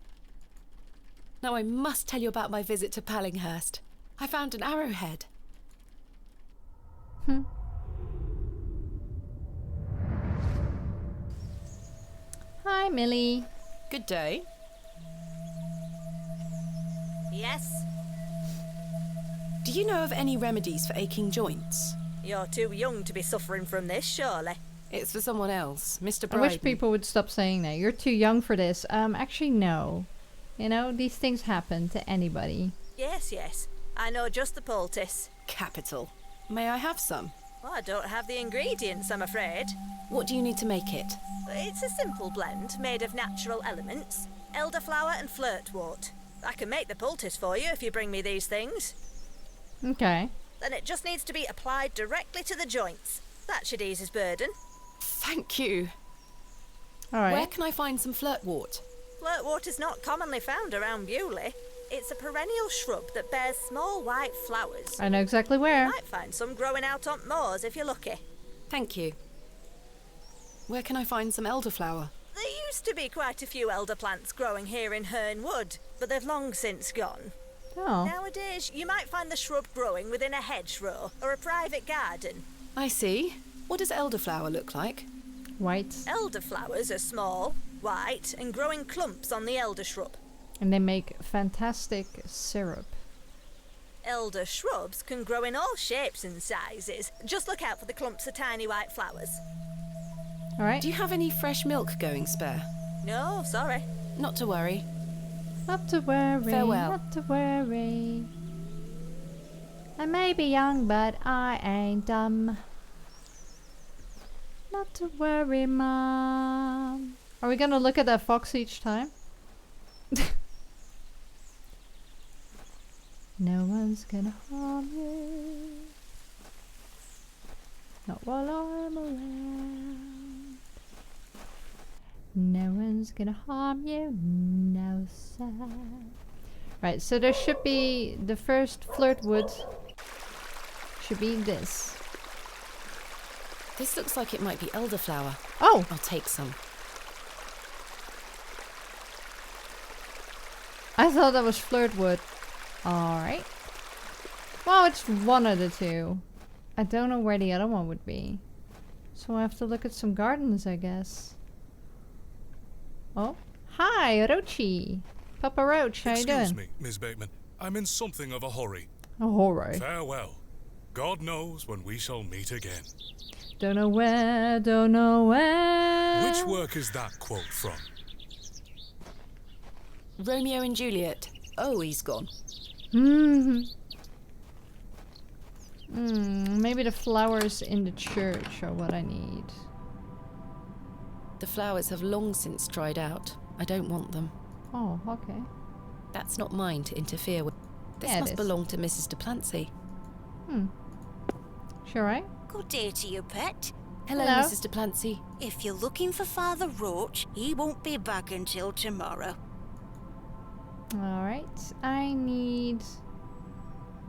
Speaker 4: Now I must tell you about my visit to Pallinghurst. I found an arrowhead.
Speaker 1: Hi, Millie.
Speaker 4: Good day.
Speaker 2: Yes?
Speaker 4: Do you know of any remedies for aching joints?
Speaker 2: You're too young to be suffering from this, surely.
Speaker 4: It's for someone else, Mr.
Speaker 1: I
Speaker 4: Bryden.
Speaker 1: wish people would stop saying that. You're too young for this. Actually, no. You know, these things happen to anybody.
Speaker 2: Yes, yes. I know just the poultice.
Speaker 4: Capital. May I have some?
Speaker 2: Well, I don't have the ingredients, I'm afraid.
Speaker 4: What do you need to make it?
Speaker 2: It's a simple blend made of natural elements. Elderflower and flirtwort. I can make the poultice for you if you bring me these things.
Speaker 1: Okay.
Speaker 2: Then it just needs to be applied directly to the joints. That should ease his burden.
Speaker 4: Thank you.
Speaker 1: Alright.
Speaker 4: Where can I find some flirtwort?
Speaker 2: Flirtwort is not commonly found around Bewley. It's a perennial shrub that bears small white flowers.
Speaker 1: I know exactly where.
Speaker 2: You might find some growing out on moors if you're lucky.
Speaker 4: Thank you. Where can I find some elderflower?
Speaker 2: There used to be quite a few elder plants growing here in Herne Wood, but they've long since gone.
Speaker 1: Oh.
Speaker 2: Nowadays, you might find the shrub growing within a hedgerow or a private garden.
Speaker 4: I see. What does elderflower look like?
Speaker 1: White.
Speaker 2: Elderflowers are small, white, and grow in clumps on the elder shrub.
Speaker 1: And they make fantastic syrup.
Speaker 2: Elder shrubs can grow in all shapes and sizes. Just look out for the clumps of tiny white flowers.
Speaker 1: Alright.
Speaker 4: Do you have any fresh milk going spare?
Speaker 2: No, sorry.
Speaker 4: Not to worry.
Speaker 1: Not to worry.
Speaker 4: Farewell.
Speaker 1: Not to worry. I may be young, but I ain't dumb. Not to worry, Mom. Are we gonna look at that fox each time? No one's gonna harm you. Not while I'm around. No one's gonna harm you, no sir. Right, so there should be the first flirtwood. Should be this.
Speaker 4: This looks like it might be elderflower.
Speaker 1: Oh!
Speaker 4: I'll take some.
Speaker 1: I thought that was flirtwood. Alright. Well, it's one of the two. I don't know where the other one would be. So I have to look at some gardens, I guess. Oh. Hi, Roachy. Papa Roach, how you doing?
Speaker 11: Excuse me, Miss Bateman. I'm in something of a hurry.
Speaker 1: A hurry.
Speaker 11: Farewell. God knows when we shall meet again.
Speaker 1: Don't know where, don't know where.
Speaker 11: Which work is that quote from?
Speaker 4: Romeo and Juliet. Oh, he's gone.
Speaker 1: Maybe the flowers in the church are what I need.
Speaker 4: The flowers have long since dried out. I don't want them.
Speaker 1: Oh, okay.
Speaker 4: That's not mine to interfere with. This
Speaker 1: Yeah, it
Speaker 4: must
Speaker 1: is.
Speaker 4: belong to Mrs. Duplancy.
Speaker 1: Sure, right?
Speaker 12: Good day to you, pet.
Speaker 4: Hello,
Speaker 1: Hello.
Speaker 4: Mrs. Duplancy.
Speaker 12: If you're looking for Father Roach, he won't be back until tomorrow.
Speaker 1: Alright, I need...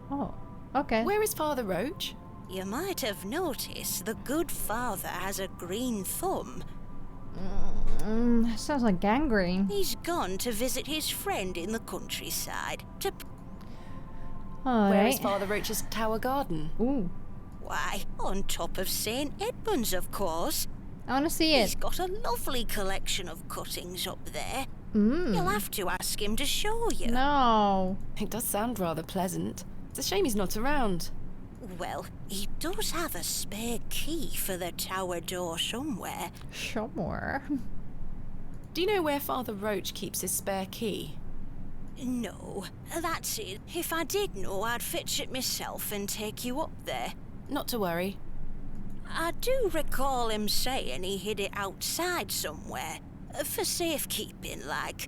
Speaker 1: Oh, okay.
Speaker 4: Where is Father Roach?
Speaker 12: You might have noticed the good father has a green thumb.
Speaker 1: Sounds like gangrene.
Speaker 12: He's gone to visit his friend in the countryside.
Speaker 1: Alright.
Speaker 4: Where is Father Roach's tower garden?
Speaker 1: Ooh,
Speaker 12: Why, on top of St. Edmund's, of course.
Speaker 1: I want to see
Speaker 12: He's
Speaker 1: it.
Speaker 12: got a lovely collection of cuttings up there. You'll have to ask him to show you.
Speaker 1: No.
Speaker 4: It does sound rather pleasant. It's a shame he's not around.
Speaker 12: Well, he does have a spare key for the tower door somewhere.
Speaker 1: Somewhere.
Speaker 4: Do you know where Father Roach keeps his spare key?
Speaker 12: No, that's it. If I did know, I'd fetch it myself and take you up there.
Speaker 4: Not to worry.
Speaker 12: I do recall him saying he hid it outside somewhere. For safekeeping, like.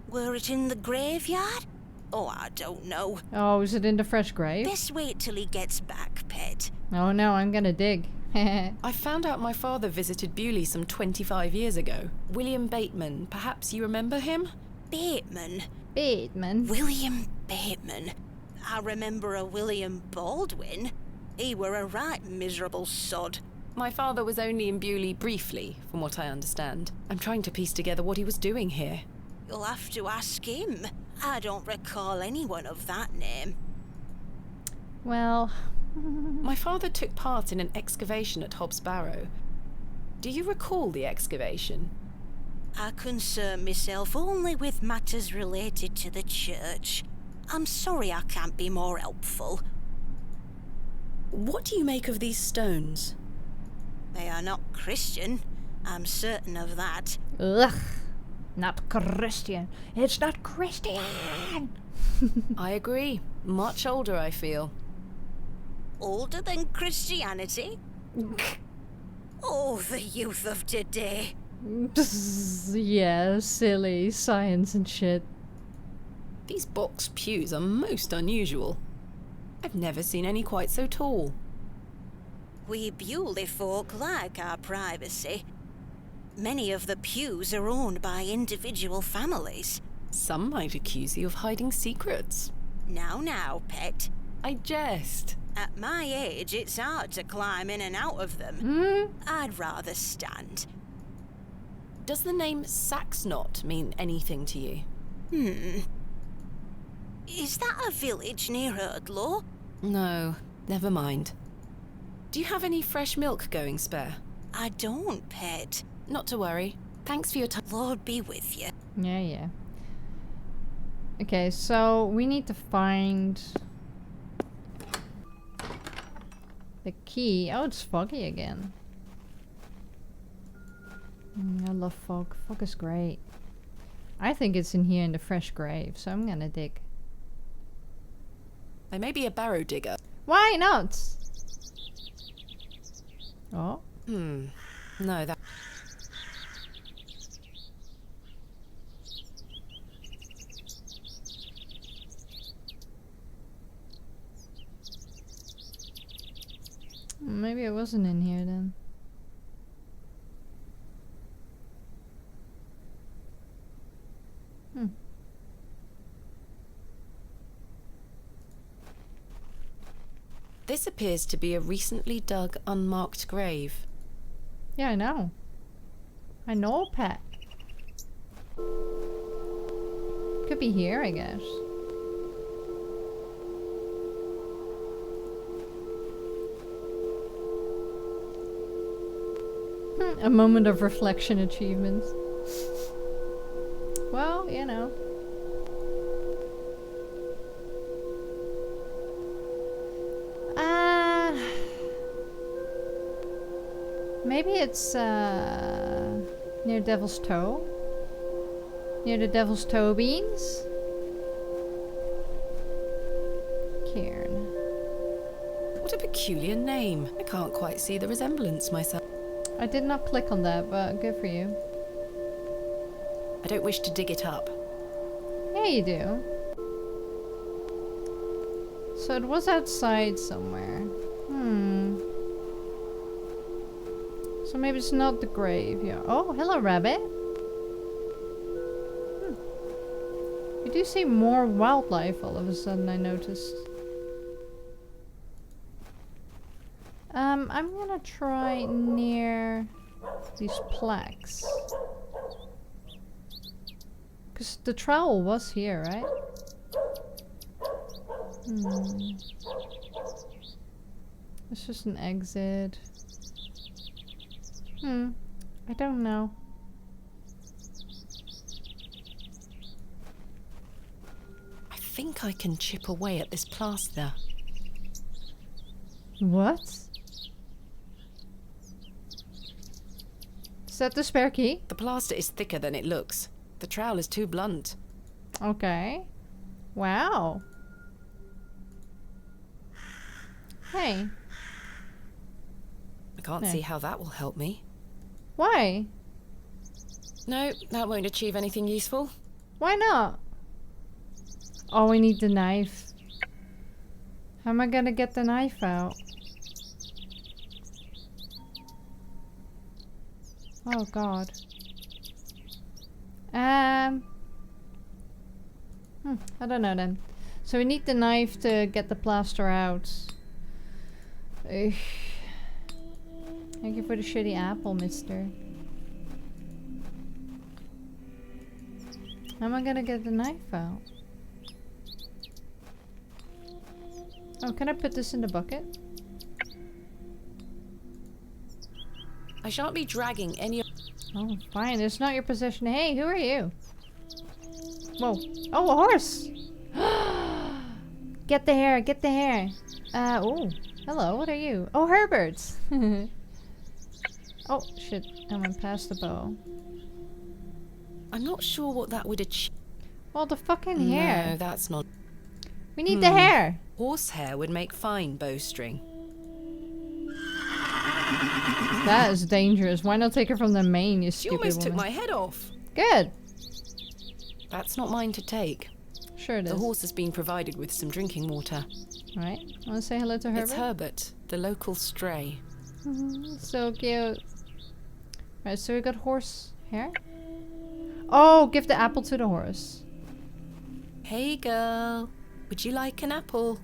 Speaker 12: Were it in the graveyard? Oh, I don't know.
Speaker 1: Oh, is it in the fresh grave?
Speaker 12: Best wait till he gets back, pet.
Speaker 1: Oh no, I'm gonna dig.
Speaker 4: I found out my father visited Bewley some 25 years ago. William Bateman, perhaps you remember him?
Speaker 12: Bateman.
Speaker 1: Bateman.
Speaker 12: William Bateman. I remember a William Baldwin. He were a right miserable sod.
Speaker 4: My father was only in Bewley briefly, from what I understand. I'm trying to piece together what he was doing here.
Speaker 12: You'll have to ask him. I don't recall anyone of that name.
Speaker 1: Well...
Speaker 4: My father took part in an excavation at Hobbs Barrow. Do you recall the excavation?
Speaker 12: I concern myself only with matters related to the church. I'm sorry I can't be more helpful.
Speaker 4: What do you make of these stones?
Speaker 12: They are not Christian. I'm certain of that.
Speaker 1: Ugh. Not Christian. It's not Christian.
Speaker 4: I agree. Much older, I feel.
Speaker 12: Older than Christianity? Oh, the youth of today.
Speaker 1: Yeah, silly science and shit.
Speaker 4: These box pews are most unusual. I've never seen any quite so tall.
Speaker 12: We Bewley folk like our privacy. Many of the pews are owned by individual families.
Speaker 4: Some might accuse you of hiding secrets.
Speaker 12: Now, pet.
Speaker 4: I jest.
Speaker 12: At my age, it's hard to climb in and out of them. I'd rather stand.
Speaker 4: Does the name Saxnot mean anything to you?
Speaker 12: Is that a village near Erdlaw?
Speaker 4: No, never mind. Do you have any fresh milk going spare?
Speaker 12: I don't, pet.
Speaker 4: Not to worry. Thanks for your time.
Speaker 12: Lord be with you.
Speaker 1: Yeah. Okay, so we need to find the key. Oh, it's foggy again. I love fog. Fog is great. I think it's in here in the fresh grave, so I'm gonna dig.
Speaker 4: I may be a barrow digger.
Speaker 1: Why not? Oh.
Speaker 4: No, that...
Speaker 1: Maybe it wasn't in here then.
Speaker 4: This appears to be a recently dug, unmarked grave.
Speaker 1: Yeah, I know. I know, pet. Could be here, I guess. A moment of reflection achievements. Well, you know. Maybe it's near Devil's Toe? Near the Devil's Toe beans? Cairn.
Speaker 4: What a peculiar name. I can't quite see the resemblance myself.
Speaker 1: I did not click on that, but good for you.
Speaker 4: I don't wish to dig it up.
Speaker 1: Yeah, you do. So it was outside somewhere. So maybe it's not the graveyard. Oh, hello, rabbit. You do see more wildlife all of a sudden, I noticed. I'm gonna try near these plaques. Because the trowel was here, right? It's just an exit. I don't know.
Speaker 4: I think I can chip away at this plaster.
Speaker 1: What? Is that the spare key?
Speaker 4: The plaster is thicker than it looks. The trowel is too blunt.
Speaker 1: Okay. Wow. Hey.
Speaker 4: I can't see how that will help me.
Speaker 1: Why?
Speaker 4: No, that won't achieve anything useful.
Speaker 1: Why not? Oh, we need the knife. How am I gonna get the knife out? Oh god. I don't know then. So we need the knife to get the plaster out. Ugh. Thank you for the shitty apple, mister. How am I gonna get the knife out? Oh, can I put this in the bucket?
Speaker 4: I shan't be dragging any...
Speaker 1: Oh, fine. It's not your possession. Hey, who are you? Whoa. Oh, a horse! Get the hair, get the hair. Oh, hello, what are you? Oh, Herbert. Oh, shit, I went past the bow.
Speaker 4: I'm not sure what that would achieve.
Speaker 1: Well, the fucking hair.
Speaker 4: No, that's not.
Speaker 1: We need the hair.
Speaker 4: Horsehair would make fine bowstring.
Speaker 1: That is dangerous. Why not take her from the mane, you
Speaker 4: She
Speaker 1: stupid
Speaker 4: almost
Speaker 1: woman?
Speaker 4: took my head off.
Speaker 1: Good.
Speaker 4: That's not mine to take.
Speaker 1: Sure it is.
Speaker 4: The horse has been provided with some drinking water.
Speaker 1: Right. Want to say hello to Herbert?
Speaker 4: It's Herbert, the local stray.
Speaker 1: So cute. Right, so we got horse hair. Oh, give the apple to the horse.
Speaker 4: Hey girl, would you like an apple?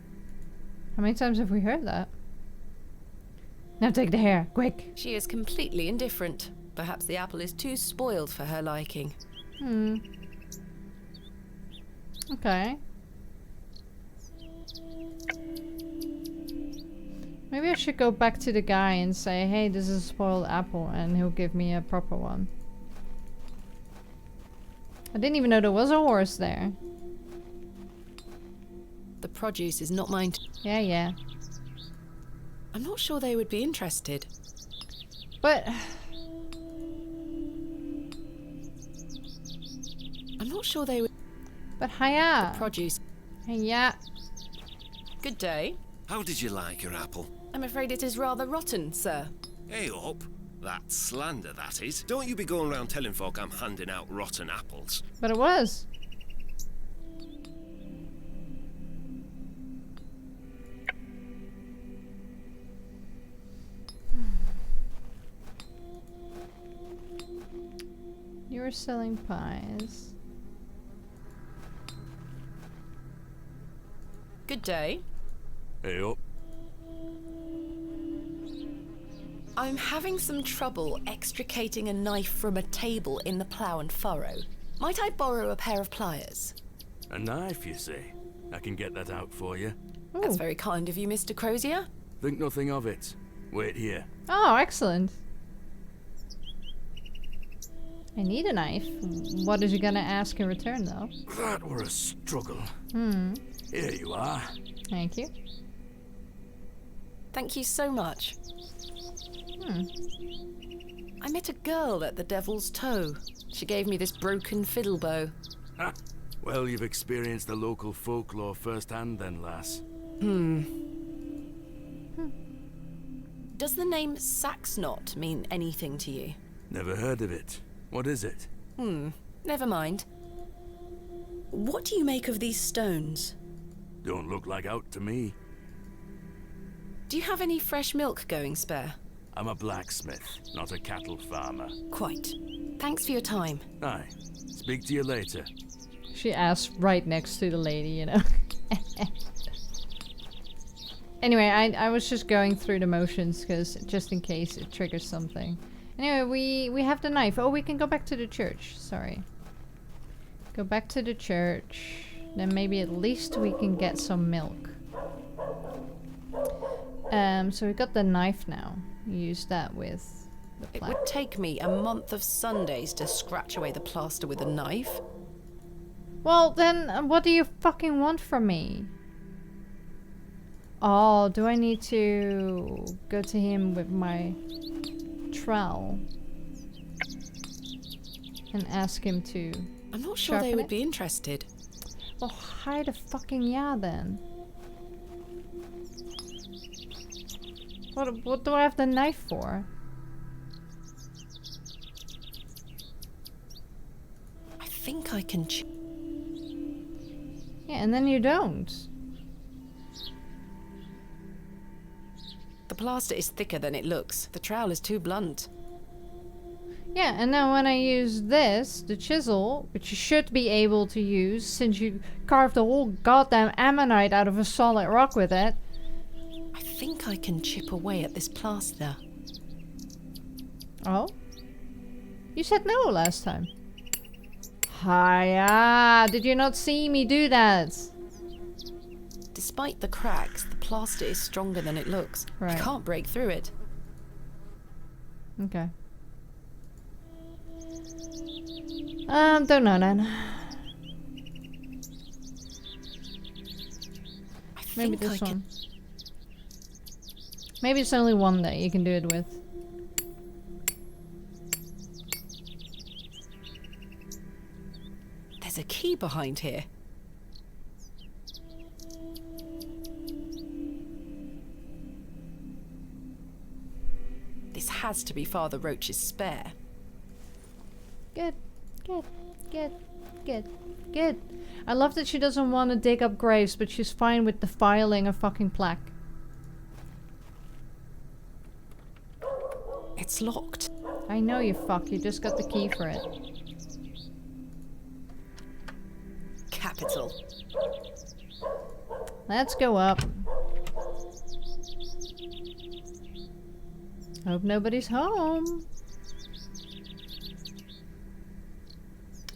Speaker 1: How many times have we heard that? Now take the hair, quick.
Speaker 4: She is completely indifferent. Perhaps the apple is too spoiled for her liking.
Speaker 1: Okay. Maybe I should go back to the guy and say, hey, this is a spoiled apple, and he'll give me a proper one. I didn't even know there was a horse there.
Speaker 4: The produce is not mine.
Speaker 1: Yeah.
Speaker 4: I'm not sure they would be interested.
Speaker 1: But...
Speaker 4: I'm not sure they would...
Speaker 1: But hiya!
Speaker 4: The produce...
Speaker 1: Hiya!
Speaker 4: Good day.
Speaker 9: How did you like your apple?
Speaker 4: I'm afraid it is rather rotten, sir.
Speaker 9: Hey up. That's slander, that is. Don't you be going around telling folk I'm handing out rotten apples.
Speaker 1: But it was. You were selling pies.
Speaker 4: Good day.
Speaker 11: Hey up.
Speaker 4: I'm having some trouble extricating a knife from a table in the plough and furrow. Might I borrow a pair of pliers?
Speaker 11: A knife, you say? I can get that out for you.
Speaker 1: Ooh.
Speaker 4: That's very kind of you, Mr. Crozier.
Speaker 11: Think nothing of it. Wait here.
Speaker 1: Oh, excellent. I need a knife. What is he gonna ask in return, though?
Speaker 11: That were a struggle. Here you are.
Speaker 1: Thank you.
Speaker 4: Thank you so much. I met a girl at the Devil's Toe. She gave me this broken fiddle bow.
Speaker 11: Ha! Well, you've experienced the local folklore firsthand then, lass.
Speaker 4: Does the name Saxknot mean anything to you?
Speaker 11: Never heard of it. What is it?
Speaker 4: Never mind. What do you make of these stones?
Speaker 11: Don't look like out to me.
Speaker 4: Do you have any fresh milk going spare?
Speaker 11: I'm a blacksmith, not a cattle farmer.
Speaker 4: Quite. Thanks for your time.
Speaker 11: Aye. Speak to you later.
Speaker 1: She asked right next to the lady, you know. Anyway, I was just going through the motions, because just in case it triggers something. Anyway, we have the knife. Oh, we can go back to the church. Sorry. Go back to the church. Then maybe at least we can get some milk. So we got the knife now. Use that with the
Speaker 4: It
Speaker 1: plaque.
Speaker 4: would take me a month of Sundays to scratch away the plaster with a knife.
Speaker 1: Well, then what do you fucking want from me? Oh, do I need to go to him with my trowel and ask him to
Speaker 4: I'm not sure they
Speaker 1: sharpen
Speaker 4: would
Speaker 1: it?
Speaker 4: be interested.
Speaker 1: Well, hide a fucking yeah then. What do I have the knife for?
Speaker 4: I think I can
Speaker 1: Yeah, and then you don't.
Speaker 4: The plaster is thicker than it looks. The trowel is too blunt.
Speaker 1: Yeah, and then when I use this, the chisel, which you should be able to use since you carved the whole goddamn ammonite out of a solid rock with it.
Speaker 4: I think I can chip away at this plaster.
Speaker 1: Oh? You said no last time. Hiya! Did you not see me do that?
Speaker 4: Despite the cracks, the plaster is stronger than it looks. I
Speaker 1: Right.
Speaker 4: can't break through it.
Speaker 1: Okay. Don't know then.
Speaker 4: I
Speaker 1: Maybe this one. Maybe it's only one that you can do it with.
Speaker 4: There's a key behind here. This has to be Father Roach's spare.
Speaker 1: Good, good, good, good, good. I love that she doesn't want to dig up graves, but she's fine with defiling a fucking plaque.
Speaker 4: It's locked.
Speaker 1: I know, you fuck. You just got the key for it.
Speaker 4: Capital.
Speaker 1: Let's go up. Hope nobody's home.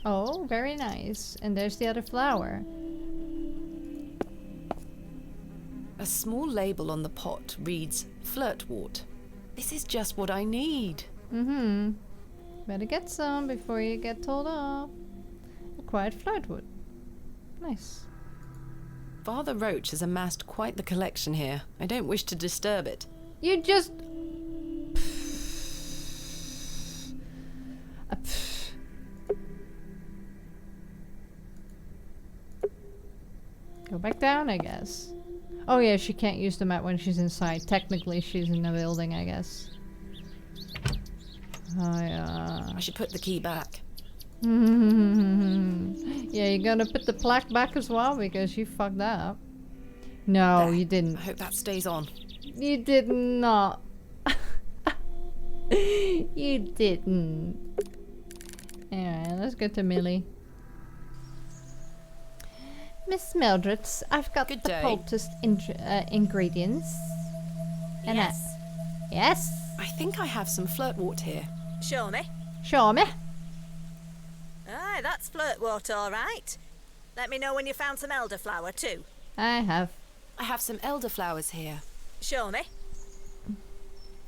Speaker 1: Oh, very nice. And there's the other flower.
Speaker 4: A small label on the pot reads flirtwort. This is just what I need.
Speaker 1: Mm-hmm. Better get some before you get told off. Acquired flirtwood. Nice.
Speaker 4: Father Roach has amassed quite the collection here. I don't wish to disturb it.
Speaker 1: You just... Go back down, I guess. Oh yeah, she can't use the map when she's inside. Technically, she's in the building, I guess. Oh yeah.
Speaker 4: I should put the key back.
Speaker 1: Yeah, you're gonna put the plaque back as well because you fucked that up. No,
Speaker 4: There.
Speaker 1: you didn't.
Speaker 4: I hope that stays on.
Speaker 1: You did not. You didn't. Alright, let's go to Millie. Miss Mildred's, I've got
Speaker 4: Good
Speaker 1: the
Speaker 4: day.
Speaker 1: poultice ingredients. And
Speaker 2: Yes.
Speaker 1: Yes?
Speaker 4: I think I have some flirtwort here.
Speaker 2: Show me.
Speaker 1: Show me.
Speaker 2: Aye, that's flirtwort, all right. Let me know when you found some elderflower too.
Speaker 1: I have.
Speaker 4: I have some elderflowers here.
Speaker 2: Show me.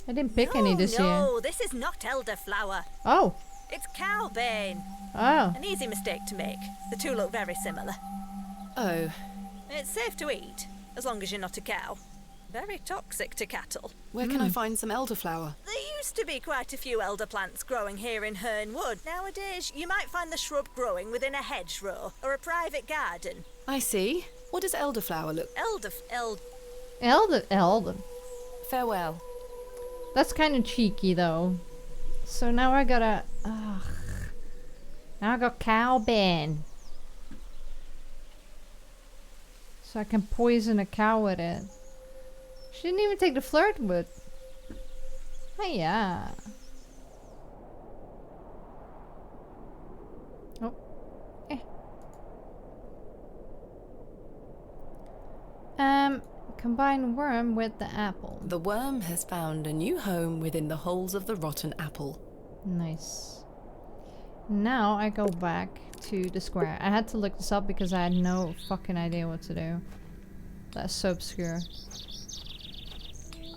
Speaker 1: I didn't pick any this year.
Speaker 2: No, this is not elderflower.
Speaker 1: Oh.
Speaker 2: It's cowbane.
Speaker 1: Oh.
Speaker 2: An easy mistake to make. The two look very similar.
Speaker 4: Oh.
Speaker 2: It's safe to eat, as long as you're not a cow. Very toxic to cattle.
Speaker 4: Where can I find some elderflower?
Speaker 2: There used to be quite a few elder plants growing here in Herne Wood. Nowadays, you might find the shrub growing within a hedgerow or a private garden.
Speaker 4: I see. What does elderflower look?
Speaker 1: Elder.
Speaker 4: Farewell.
Speaker 1: That's kind of cheeky though. So now I gotta... Ugh. Now I got cowbane. So I can poison a cow with it. She didn't even take the flirtwood. Hey, yeah. Oh. Eh. Combine worm with the apple.
Speaker 4: The worm has found a new home within the holes of the rotten apple.
Speaker 1: Nice. Now I go back to the square. I had to look this up because I had no fucking idea what to do. That's so obscure.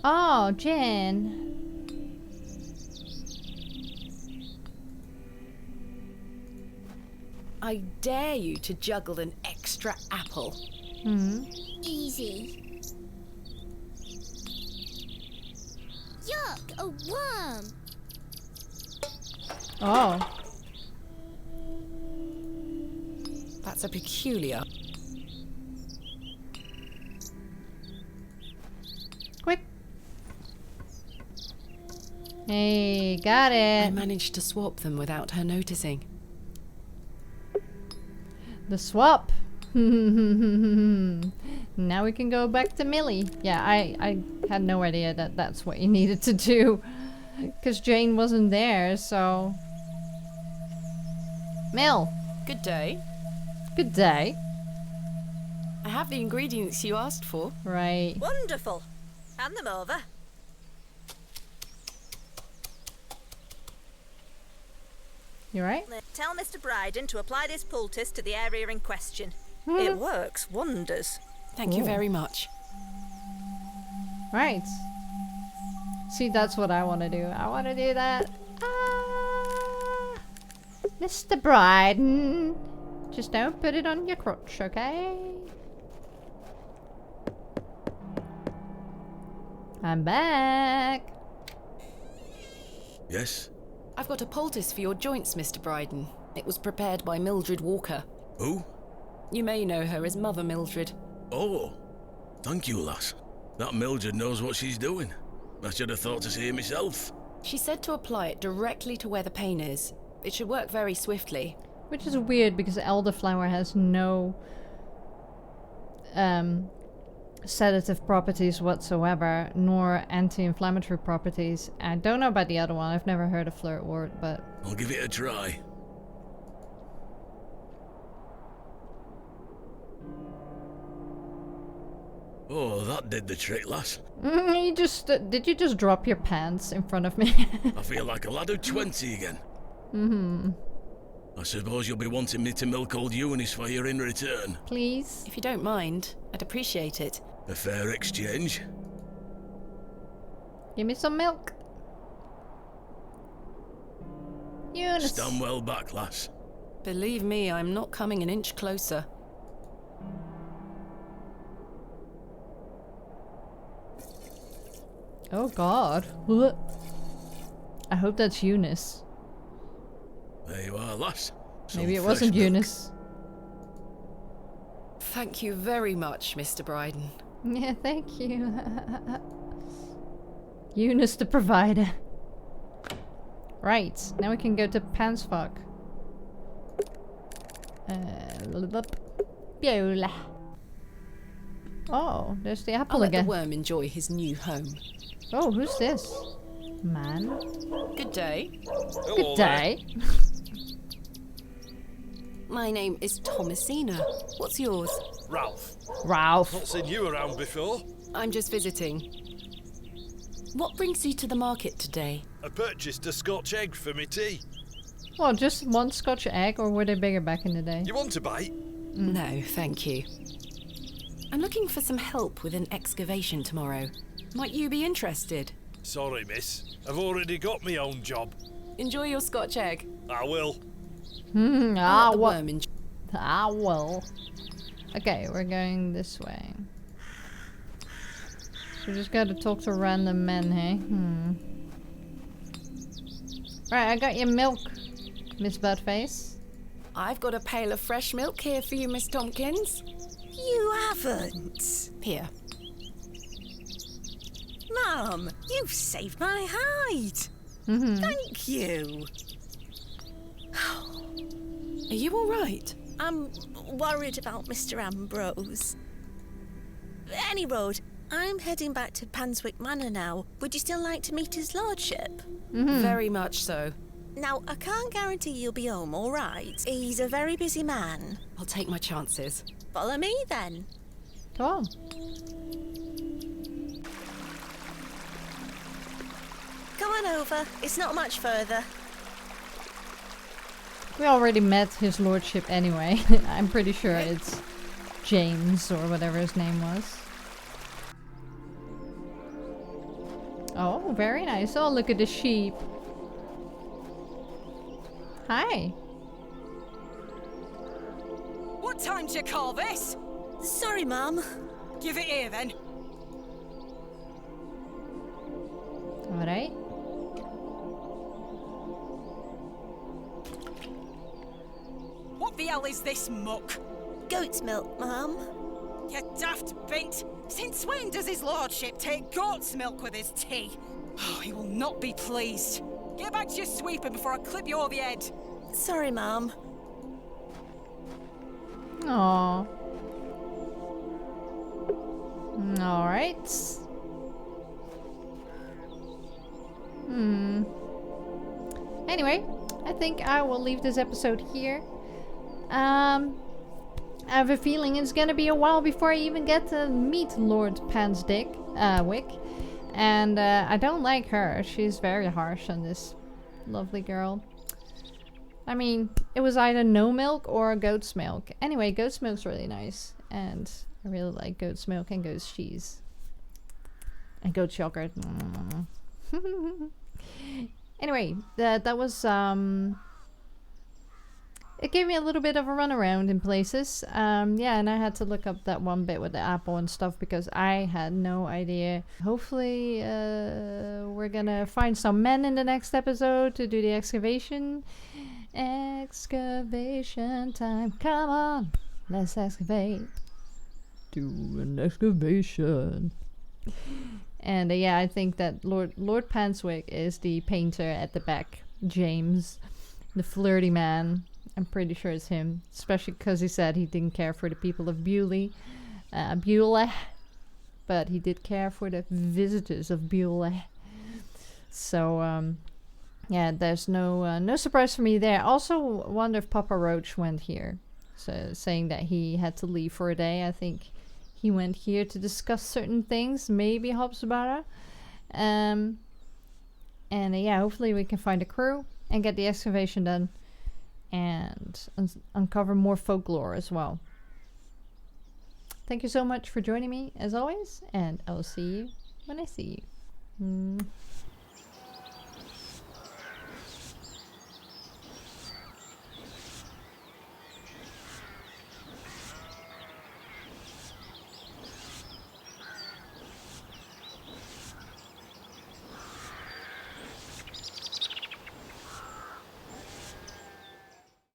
Speaker 1: Oh, Jen.
Speaker 4: I dare you to juggle an extra apple.
Speaker 1: Hmm.
Speaker 13: Easy. Yuck, a worm.
Speaker 1: Oh.
Speaker 4: That's a peculiar.
Speaker 1: Quick. Hey, got it.
Speaker 4: I managed to swap them without her noticing.
Speaker 1: The swap. Now we can go back to Millie. Yeah, I had no idea that that's what you needed to do. Because Jane wasn't there, so... Mill.
Speaker 4: Good day.
Speaker 1: Good day.
Speaker 4: I have the ingredients you asked for.
Speaker 1: Right.
Speaker 2: Wonderful. Hand them over.
Speaker 1: You right?
Speaker 2: Tell Mr. Bryden to apply this poultice to the area in question. It works wonders.
Speaker 4: Thank you very much.
Speaker 1: Right. See, that's what I want to do. I want to do that. Mr. Bryden. Just don't put it on your crotch, okay? I'm back.
Speaker 5: Yes?
Speaker 4: I've got a poultice for your joints, Mr. Bryden. It was prepared by Mildred Walker.
Speaker 5: Who?
Speaker 4: You may know her as Mother Mildred.
Speaker 5: Oh, thank you, lass. That Mildred knows what she's doing. I should have thought to see it myself.
Speaker 4: She said to apply it directly to where the pain is. It should work very swiftly.
Speaker 1: Which is weird because elderflower has no sedative properties whatsoever, nor anti-inflammatory properties. I don't know about the other one. I've never heard of flirtwort, but
Speaker 5: I'll give it a try. Oh, that did the trick, lass.
Speaker 1: you just did you just drop your pants in front of me?
Speaker 5: I feel like a lad of 20 again.
Speaker 1: Mm-hmm.
Speaker 5: I suppose you'll be wanting me to milk old Eunice for you in return.
Speaker 1: Please.
Speaker 4: If you don't mind, I'd appreciate it.
Speaker 5: A fair exchange.
Speaker 1: Give me some milk. Eunice.
Speaker 5: Stand well back, lass.
Speaker 4: Believe me, I'm not coming an inch closer.
Speaker 1: Oh God. What? I hope that's Eunice.
Speaker 5: There you are, lass.
Speaker 1: Maybe it wasn't
Speaker 5: milk.
Speaker 1: Eunice.
Speaker 4: Thank you very much, Mr. Bryden.
Speaker 1: Yeah, thank you. Eunice the provider. Right, now we can go to Pansfuck. Biola. Oh, there's the apple
Speaker 4: I'll let
Speaker 1: again.
Speaker 4: the worm enjoy his new home.
Speaker 1: Oh, who's this? Man.
Speaker 4: Good day.
Speaker 1: Good day.
Speaker 4: My name is Thomasina. What's yours?
Speaker 10: Ralph.
Speaker 1: Ralph.
Speaker 10: Not seen you around before.
Speaker 4: I'm just visiting. What brings you to the market today?
Speaker 10: I purchased a Scotch egg for me tea.
Speaker 1: Well, just one Scotch egg, or were they bigger back in the day?
Speaker 10: You want a bite?
Speaker 4: No, thank you. I'm looking for some help with an excavation tomorrow. Might you be interested?
Speaker 10: Sorry, miss. I've already got my own job.
Speaker 4: Enjoy your Scotch egg.
Speaker 10: I will.
Speaker 1: I will. Okay, we're going this way. So we just gotta talk to random men, hey? Right, I got your milk, Miss Buttface.
Speaker 4: I've got a pail of fresh milk here for you, Miss Tompkins.
Speaker 2: You haven't.
Speaker 4: Here.
Speaker 2: Mum, you've saved my hide. Thank you.
Speaker 4: Are you all right?
Speaker 2: I'm worried about Mr. Ambrose. Any road, I'm heading back to Panswick Manor now. Would you still like to meet his lordship?
Speaker 4: Very much so.
Speaker 2: Now, I can't guarantee you'll be home, all right? He's a very busy man.
Speaker 4: I'll take my chances.
Speaker 2: Follow me, then.
Speaker 1: Go on.
Speaker 2: Come on over. It's not much further.
Speaker 1: We already met his lordship anyway. I'm pretty sure it's James or whatever his name was. Oh, very nice. Oh, look at the sheep. Hi.
Speaker 3: What time do you call this?
Speaker 2: Sorry, Mum.
Speaker 3: Give it here, then.
Speaker 1: Alright.
Speaker 3: What the hell is this muck?
Speaker 2: Goat's milk, Mum.
Speaker 3: You daft bint. Since when does his lordship take goat's milk with his tea? Oh, he will not be pleased. Get back to your sweeping before I clip you over the head.
Speaker 2: Sorry, Mum.
Speaker 1: Aww. Alright. Anyway, I think I will leave this episode here. I have a feeling it's gonna be a while before I even get to meet Lord Wick. And I don't like her. She's very harsh on this lovely girl. I mean, it was either no milk or goat's milk. Anyway, goat's milk's really nice. And I really like goat's milk and goat's cheese. And goat's yogurt. Anyway, that was it gave me a little bit of a runaround in places. Yeah, and I had to look up that one bit with the apple and stuff because I had no idea. Hopefully, we're gonna find some men in the next episode to do the excavation. Excavation time. Come on, let's excavate. Do an excavation. And yeah, I think that Lord Panswick is the painter at the back. James, the flirty man. I'm pretty sure it's him, especially because he said he didn't care for the people of Bewley, but he did care for the visitors of Bewley. So yeah, there's no surprise for me there. Also, wonder if Papa Roach went here, so saying that he had to leave for a day. I think he went here to discuss certain things, maybe Hopsbara. And yeah, hopefully we can find a crew and get the excavation done. And uncover more folklore as well. Thank you so much for joining me as always, and I will see you when I see you.